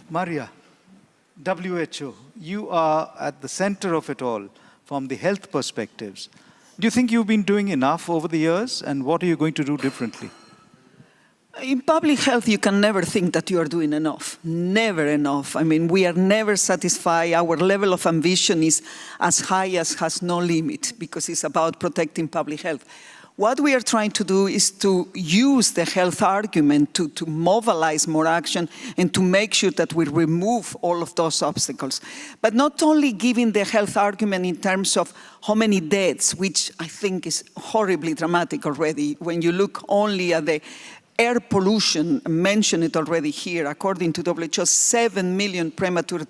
Maria, WHO, you are at the center of it all from the health perspectives. Do you think you've been doing enough over the years, and what are you going to do differently? In public health, you can never think that you are doing enough. Never enough. I mean, we are never satisfied. Our level of ambition is as high as has no limit, because it's about protecting public health. What we are trying to do is to use the health argument to mobilize more action and to make sure that we remove all of those obstacles. But not only giving the health argument in terms of how many deaths, which I think is horribly dramatic already, when you look only at the air pollution, mentioned it already here, according to WHO, 7 million premature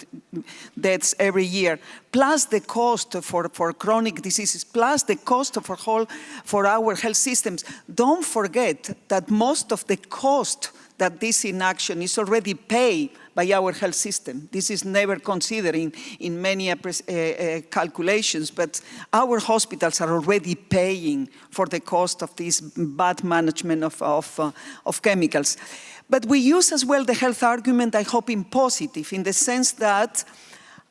deaths every year, plus the cost for chronic diseases, plus the cost for our health systems. Don't forget that most of the cost that this inaction is already paid by our health system. This is never considered in many calculations, but our hospitals are already paying for the cost of this bad management of chemicals. But we use as well the health argument, I hope, in positive, in the sense that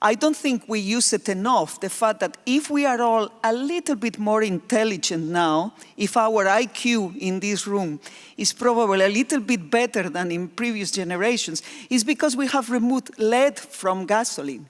I don't think we use it enough, the fact that if we are all a little bit more intelligent now, if our IQ in this room is probably a little bit better than in previous generations, is because we have removed lead from gasoline.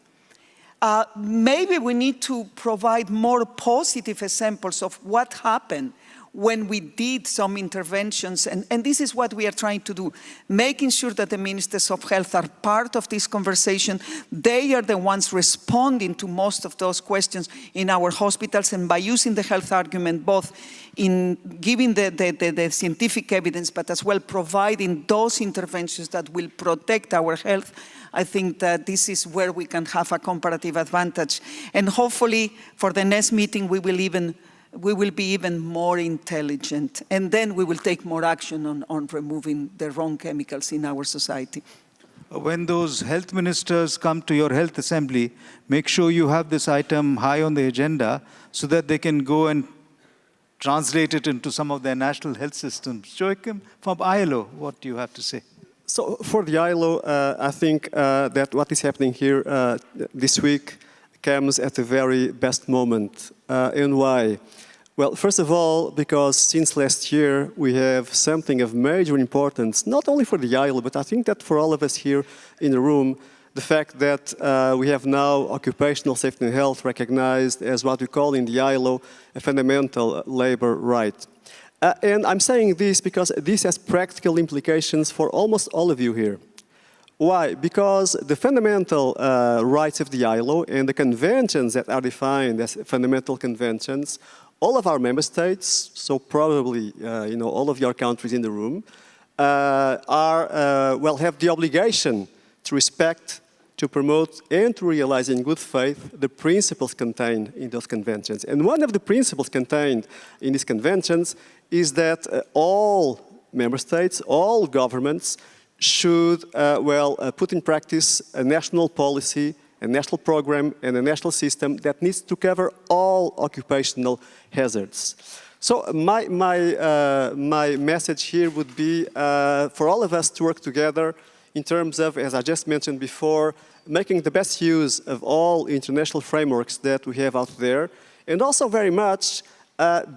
Maybe we need to provide more positive examples of what happened when we did some interventions, and this is what we are trying to do, making sure that the ministers of health are part of this conversation. They are the ones responding to most of those questions in our hospitals, and by using the health argument, both in giving the scientific evidence, but as well providing those interventions that will protect our health, I think that this is where we can have a comparative advantage. And hopefully, for the next meeting, we will be even more intelligent, and then we will take more action on removing the wrong chemicals in our society. When those health ministers come to your health assembly, make sure you have this item high on the agenda so that they can go and translate it into some of their national health systems. Joachim, from ILO, what do you have to say? So for the ILO, I think that what is happening here this week comes at the very best moment. And why? Well, first of all, because since last year, we have something of major importance, not only for the ILO, but I think that for all of us here in the room, the fact that we have now occupational safety and health recognized as what we call in the ILO a fundamental labor right. And I'm saying this because this has practical implications for almost all of you here. Why? Because the fundamental rights of the ILO and the conventions that are defined as fundamental conventions, all of our member states, so probably all of your countries in the room, have the obligation to respect, to promote, and to realize in good faith the principles contained in those conventions. And one of the principles contained in these conventions is that all member states, all governments, should put in practice a national policy, a national program, and a national system that needs to cover all occupational hazards. So my message here would be for all of us to work together in terms of, as I just mentioned before, making the best use of all international frameworks that we have out there, and also very much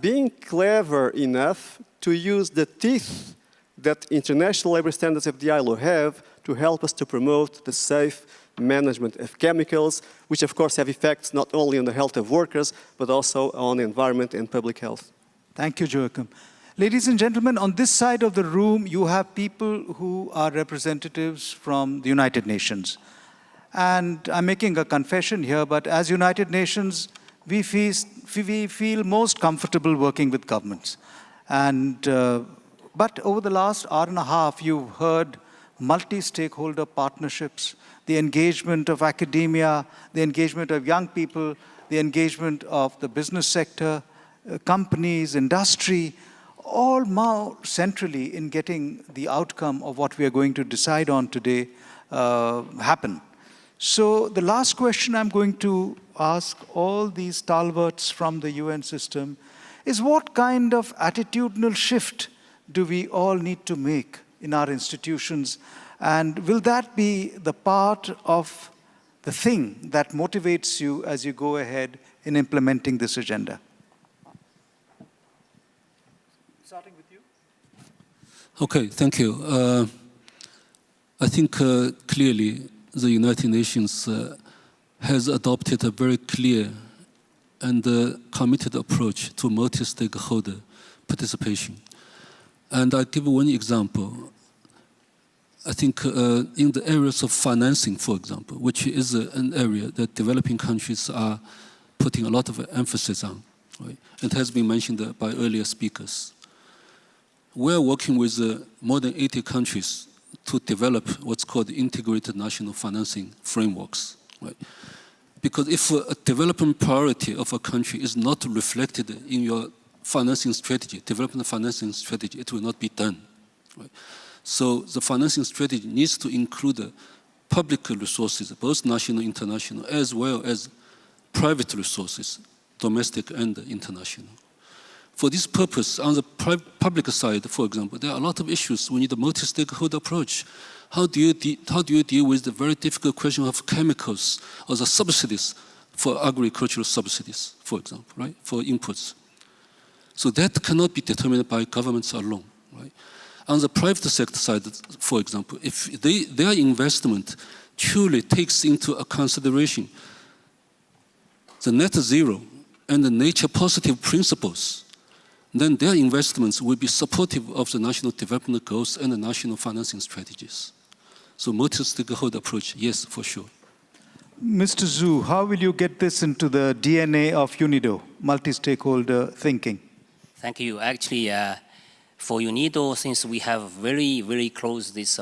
being clever enough to use the teeth that international labor standards of the ILO have to help us to promote the safe management of chemicals, which of course have effects not only on the health of workers, but also on the environment and public health. Thank you, Joachim. Ladies and gentlemen, on this side of the room, you have people who are representatives from the United Nations. And I'm making a confession here, but as United Nations, we feel most comfortable working with governments. But over the last hour and a half, you've heard multi-stakeholder partnerships, the engagement of academia, the engagement of young people, the engagement of the business sector, companies, industry, all more centrally in getting the outcome of what we are going to decide on today happen. So the last question I'm going to ask all these stalwarts from the UN system is, what kind of attitudinal shift do we all need to make in our institutions? And will that be the part of the thing that motivates you as you go ahead in implementing this agenda? Starting with you. Okay, thank you. I think clearly the United Nations has adopted a very clear and committed approach to multi-stakeholder participation. And I'll give one example. I think in the areas of financing, for example, which is an area that developing countries are putting a lot of emphasis on, right? It has been mentioned by earlier speakers. We're working with more than 80 countries to develop what's called integrated national financing frameworks, right? Because if a development priority of a country is not reflected in your financing strategy, development financing strategy, it will not be done, right? So the financing strategy needs to include public resources, both national and international, as well as private resources, domestic and international. For this purpose, on the public side, for example, there are a lot of issues. We need a multi-stakeholder approach. How do you deal with the very difficult question of chemicals or the subsidies for agricultural subsidies, for example, right, for inputs? So that cannot be determined by governments alone, right? On the private sector side, for example, if their investment truly takes into consideration the net zero and the nature positive principles, then their investments will be supportive of the national development goals and the national financing strategies. So multi-stakeholder approach, yes, for sure. Mr. Zhu, how will you get this into the DNA of UNIDO, multi-stakeholder thinking? Thank you. Actually, for UNIDO, since we have very, very close this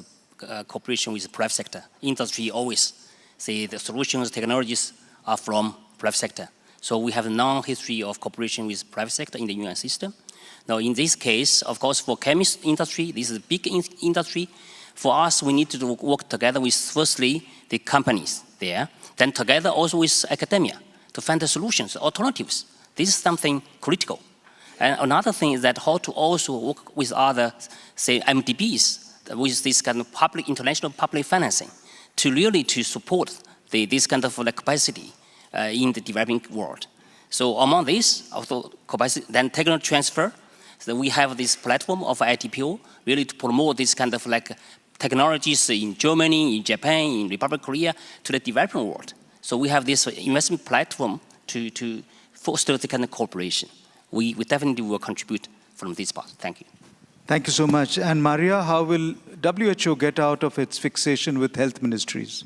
cooperation with the private sector, industry always say the solutions, technologies are from private sector. So we have a long history of cooperation with private sector in the UN system. Now, in this case, of course, for chemist industry, this is a big industry. For us, we need to work together with, firstly, the companies there, then together also with academia to find the solutions, alternatives. This is something critical. And another thing is that how to also work with other, say, MDBs, with this kind of public, international public financing, to really to support this kind of capacity in the developing world. So among these, also capacity, then technology transfer. So we have this platform of ITPO really to promote this kind of technologies in Germany, in Japan, in Republic of Korea to the developing world. So we have this investment platform to foster the kind of cooperation. We definitely will contribute from this part. Thank you. Thank you so much. And Maria, how will WHO get out of its fixation with health ministries?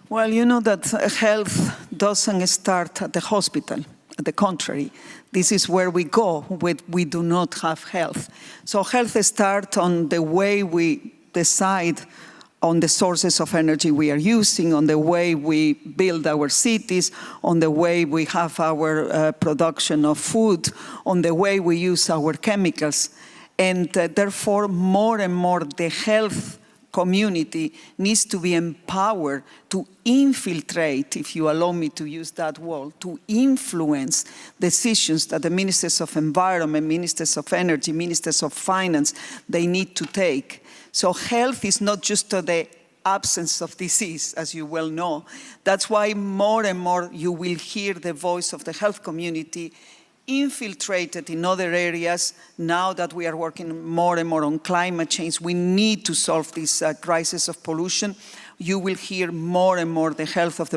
Well, you know that health doesn't start at the hospital. At the contrary, this is where we go when we do not have health. So health starts on the way we decide on the sources of energy we are using, on the way we build our cities, on the way we have our production of food, on the way we use our chemicals. And therefore, more and more, the health community needs to be empowered to infiltrate, if you allow me to use that word, to influence decisions that the ministers of environment, ministers of energy, ministers of finance, they need to take. So health is not just the absence of disease, as you well know. That's why more and more you will hear the voice of the health community infiltrated in other areas. Now that we are working more and more on climate change, we need to solve this crisis of pollution. You will hear more and more the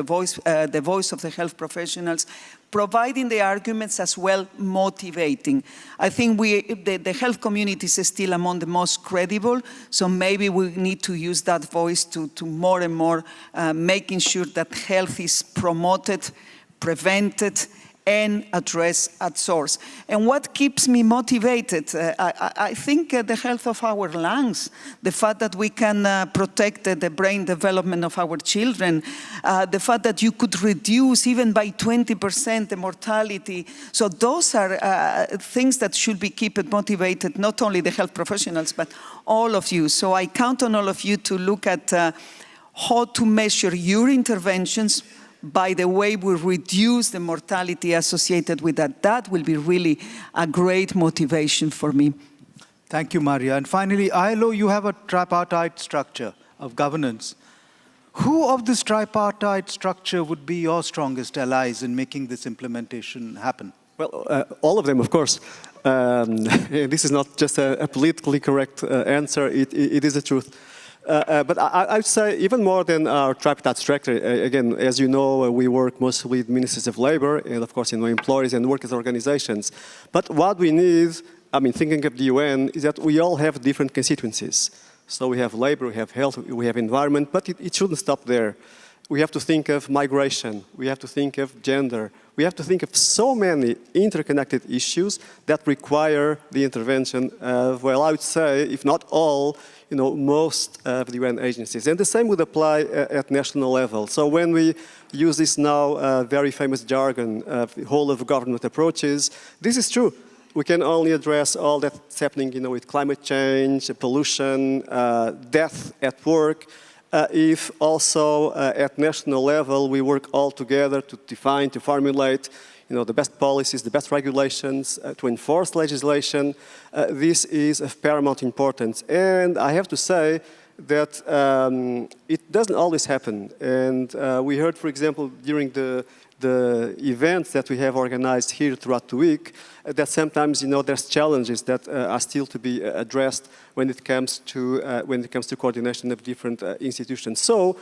voice of the health professionals, providing the arguments as well, motivating. I think the health community is still among the most credible, so maybe we need to use that voice to more and more making sure that health is promoted, prevented, and addressed at source. And what keeps me motivated? I think the health of our lungs, the fact that we can protect the brain development of our children, the fact that you could reduce even by 20% the mortality. So those are things that should be kept motivated, not only the health professionals, but all of you. So I count on all of you to look at how to measure your interventions by the way we reduce the mortality associated with that. That will be really a great motivation for me. Thank you, Maria. And finally, ILO, you have a tripartite structure of governance. Who of this tripartite structure would be your strongest allies in making this implementation happen? Well, all of them, of course. This is not just a politically correct answer, it is the truth. But I would say even more than our tripartite structure, again, as you know, we work mostly with ministers of labor and, of course, employees and workers' organizations. But what we need, I mean, thinking of the UN, is that we all have different constituencies. So we have labor, we have health, we have environment, but it shouldn't stop there. We have to think of migration, we have to think of gender, we have to think of so many interconnected issues that require the intervention of, well, I would say, if not all, most of the UN agencies. And the same would apply at national level. So when we use this now very famous jargon of the whole of government approaches, this is true. We can only address all that's happening with climate change, pollution, death at work, if also at national level we work all together to define, to formulate the best policies, the best regulations, to enforce legislation. This is of paramount importance. And I have to say that it doesn't always happen. And we heard, for example, during the events that we have organized here throughout the week, that sometimes there's challenges that are still to be addressed when it comes to coordination of different institutions. So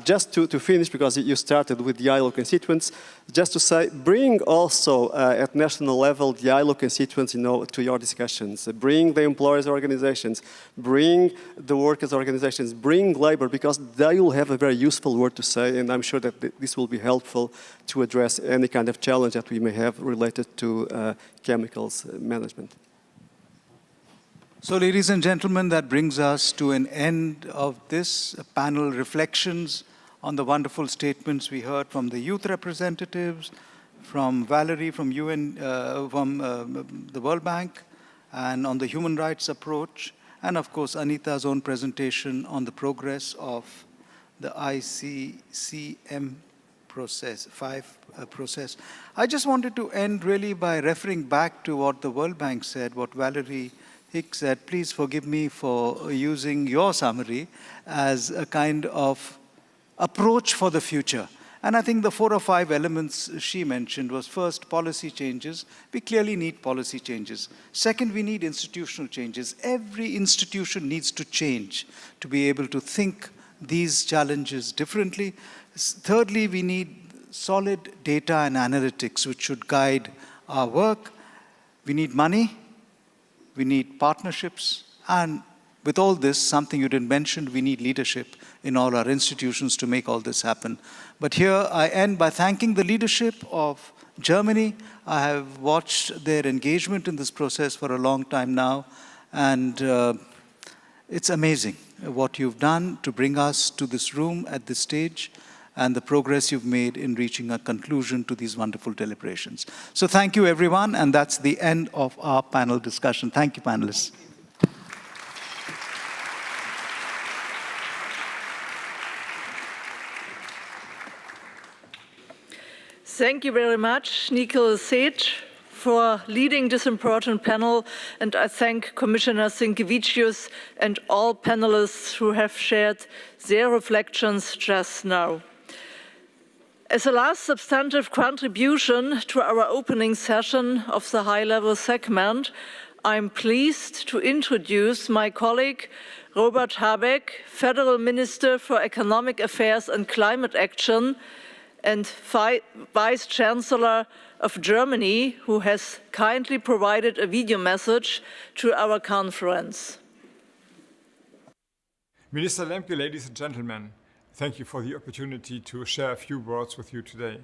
just to finish, because you started with the ILO constituents, just to say, bring also at national level the ILO constituents to your discussions. Bring the employers' organizations, bring the workers' organizations, bring labor, because they will have a very useful word to say, and I'm sure that this will be helpful to address any kind of challenge that we may have related to chemicals management. So, ladies and gentlemen, that brings us to an end of this panel reflections on the wonderful statements we heard from the youth representatives, from Valerie from UN, from the World Bank, and on the human rights approach, and of course Anita's own presentation on the progress of the ICCM process, 5 process. I just wanted to end really by referring back to what the World Bank said, what Valerie Hicks said. Please forgive me for using your summary as a kind of approach for the future. And I think the 4 or 5 elements she mentioned was, first, policy changes. We clearly need policy changes. Second, we need institutional changes. Every institution needs to change to be able to think these challenges differently. Thirdly, we need solid data and analytics which should guide our work. We need money. We need partnerships, and with all this, something you didn't mention, we need leadership in all our institutions to make all this happen. But here I end by thanking the leadership of Germany. I have watched their engagement in this process for a long time now, and it's amazing what you've done to bring us to this room at this stage, and the progress you've made in reaching a conclusion to these wonderful deliberations. So thank you, everyone, and that's the end of our panel discussion. Thank you, panelists. Thank you very much, Nikhil Seth, for leading this important panel, and I thank Commissioner Sinkevicius and all panelists who have shared their reflections just now. As a last substantive contribution to our opening session of the high-level segment, I'm pleased to introduce my colleague, Robert Habeck, Federal Minister for Economic Affairs and Climate Action, and Vice Chancellor of Germany, who has kindly provided a video message to our conference. Minister Lemke, ladies and gentlemen, thank you for the opportunity to share a few words with you today.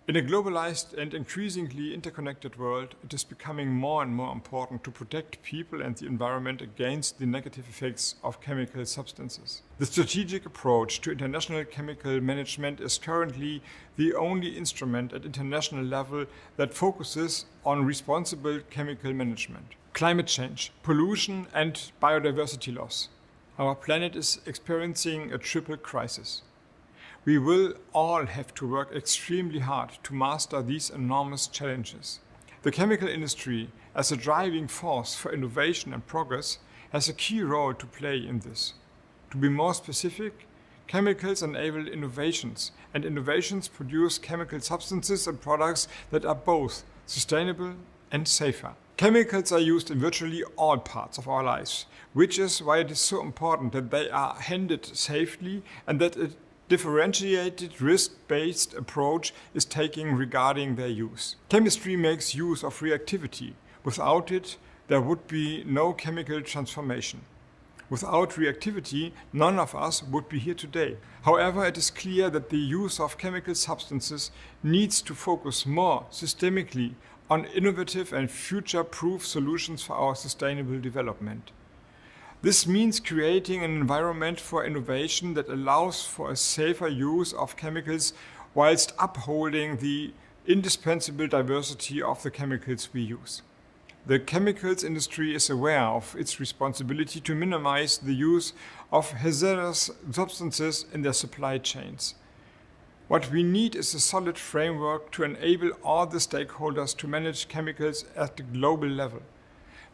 In a globalized and increasingly interconnected world, it is becoming more and more important to protect people and the environment against the negative effects of chemical substances. The strategic approach to international chemical management is currently the only instrument at international level that focuses on responsible chemical management. Climate change, pollution, and biodiversity loss. Our planet is experiencing a triple crisis. We will all have to work extremely hard to master these enormous challenges. The chemical industry, as a driving force for innovation and progress, has a key role to play in this. To be more specific, chemicals enable innovations, and innovations produce chemical substances and products that are both sustainable and safer. Chemicals are used in virtually all parts of our lives, which is why it is so important that they are handled safely and that a differentiated risk-based approach is taken regarding their use. Chemistry makes use of reactivity. Without it, there would be no chemical transformation. Without reactivity, none of us would be here today. However, it is clear that the use of chemical substances needs to focus more systemically on innovative and future-proof solutions for our sustainable development. This means creating an environment for innovation that allows for a safer use of chemicals whilst upholding the indispensable diversity of the chemicals we use. The chemicals industry is aware of its responsibility to minimize the use of hazardous substances in their supply chains. What we need is a solid framework to enable all the stakeholders to manage chemicals at the global level.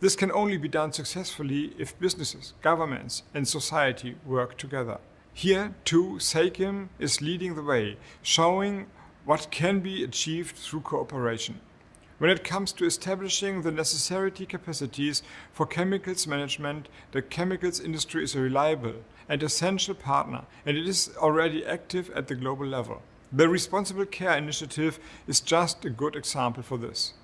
This can only be done successfully if businesses, governments, and society work together. Here, too, SACEM is leading the way, showing what can be achieved through cooperation. When it comes to establishing the necessary capacities for chemicals management, the chemicals industry is a reliable and essential partner, and it is already active at the global level. The Responsible Care Initiative is just a good example for this.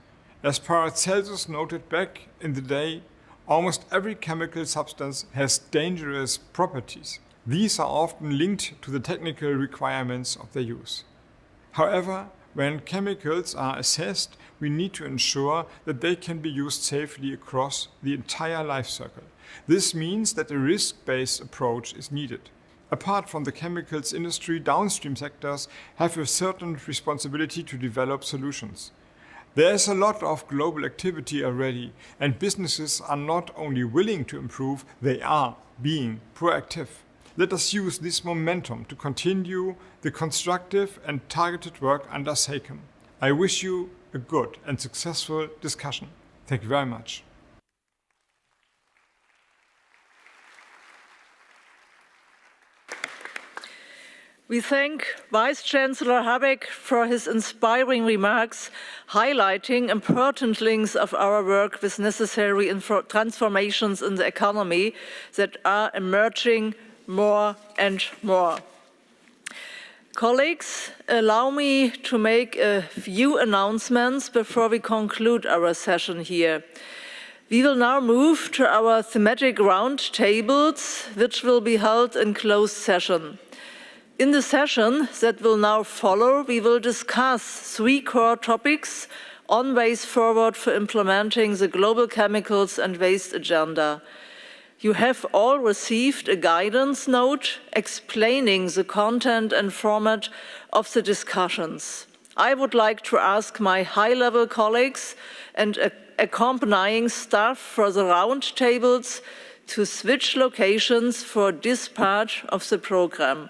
As Paracelsus noted back in the day, almost every chemical substance has dangerous properties. These are often linked to the technical requirements of their use. However, when chemicals are assessed, we need to ensure that they can be used safely across the entire life cycle. This means that a risk-based approach is needed. Apart from the chemicals industry, downstream sectors have a certain responsibility to develop solutions. There is a lot of global activity already, and businesses are not only willing to improve, they are being proactive. Let us use this momentum to continue the constructive and targeted work under SACEM. I wish you a good and successful discussion. Thank you very much. We thank Vice-Chancellor Habeck for his inspiring remarks, highlighting important links of our work with necessary transformations in the economy that are emerging more and more. Colleagues, allow me to make a few announcements before we conclude our session here. We will now move to our thematic roundtables, which will be held in closed session. In the session that will now follow, we will discuss 3 core topics on ways forward for implementing the global chemicals and waste agenda. You have all received a guidance note explaining the content and format of the discussions. I would like to ask my high-level colleagues and accompanying staff for the roundtables to switch locations for this part of the program.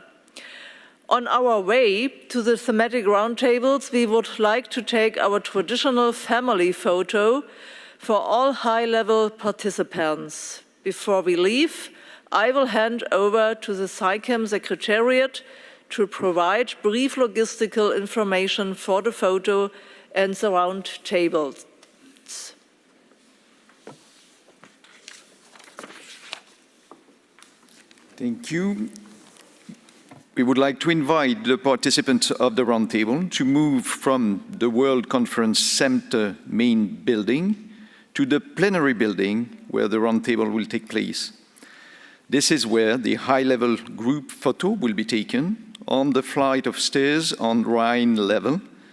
On our way to the thematic roundtables, we would like to take our traditional family photo for all high-level participants. Before we leave, I will hand over to the SACEM Secretariat to provide brief logistical information for the photo and the roundtables. Thank you. We would like to invite the participants of the roundtable to move from the World Conference Center main building to the plenary building where the roundtable will take place. This is where the high-level group photo will be taken on the flight of stairs on Rhine level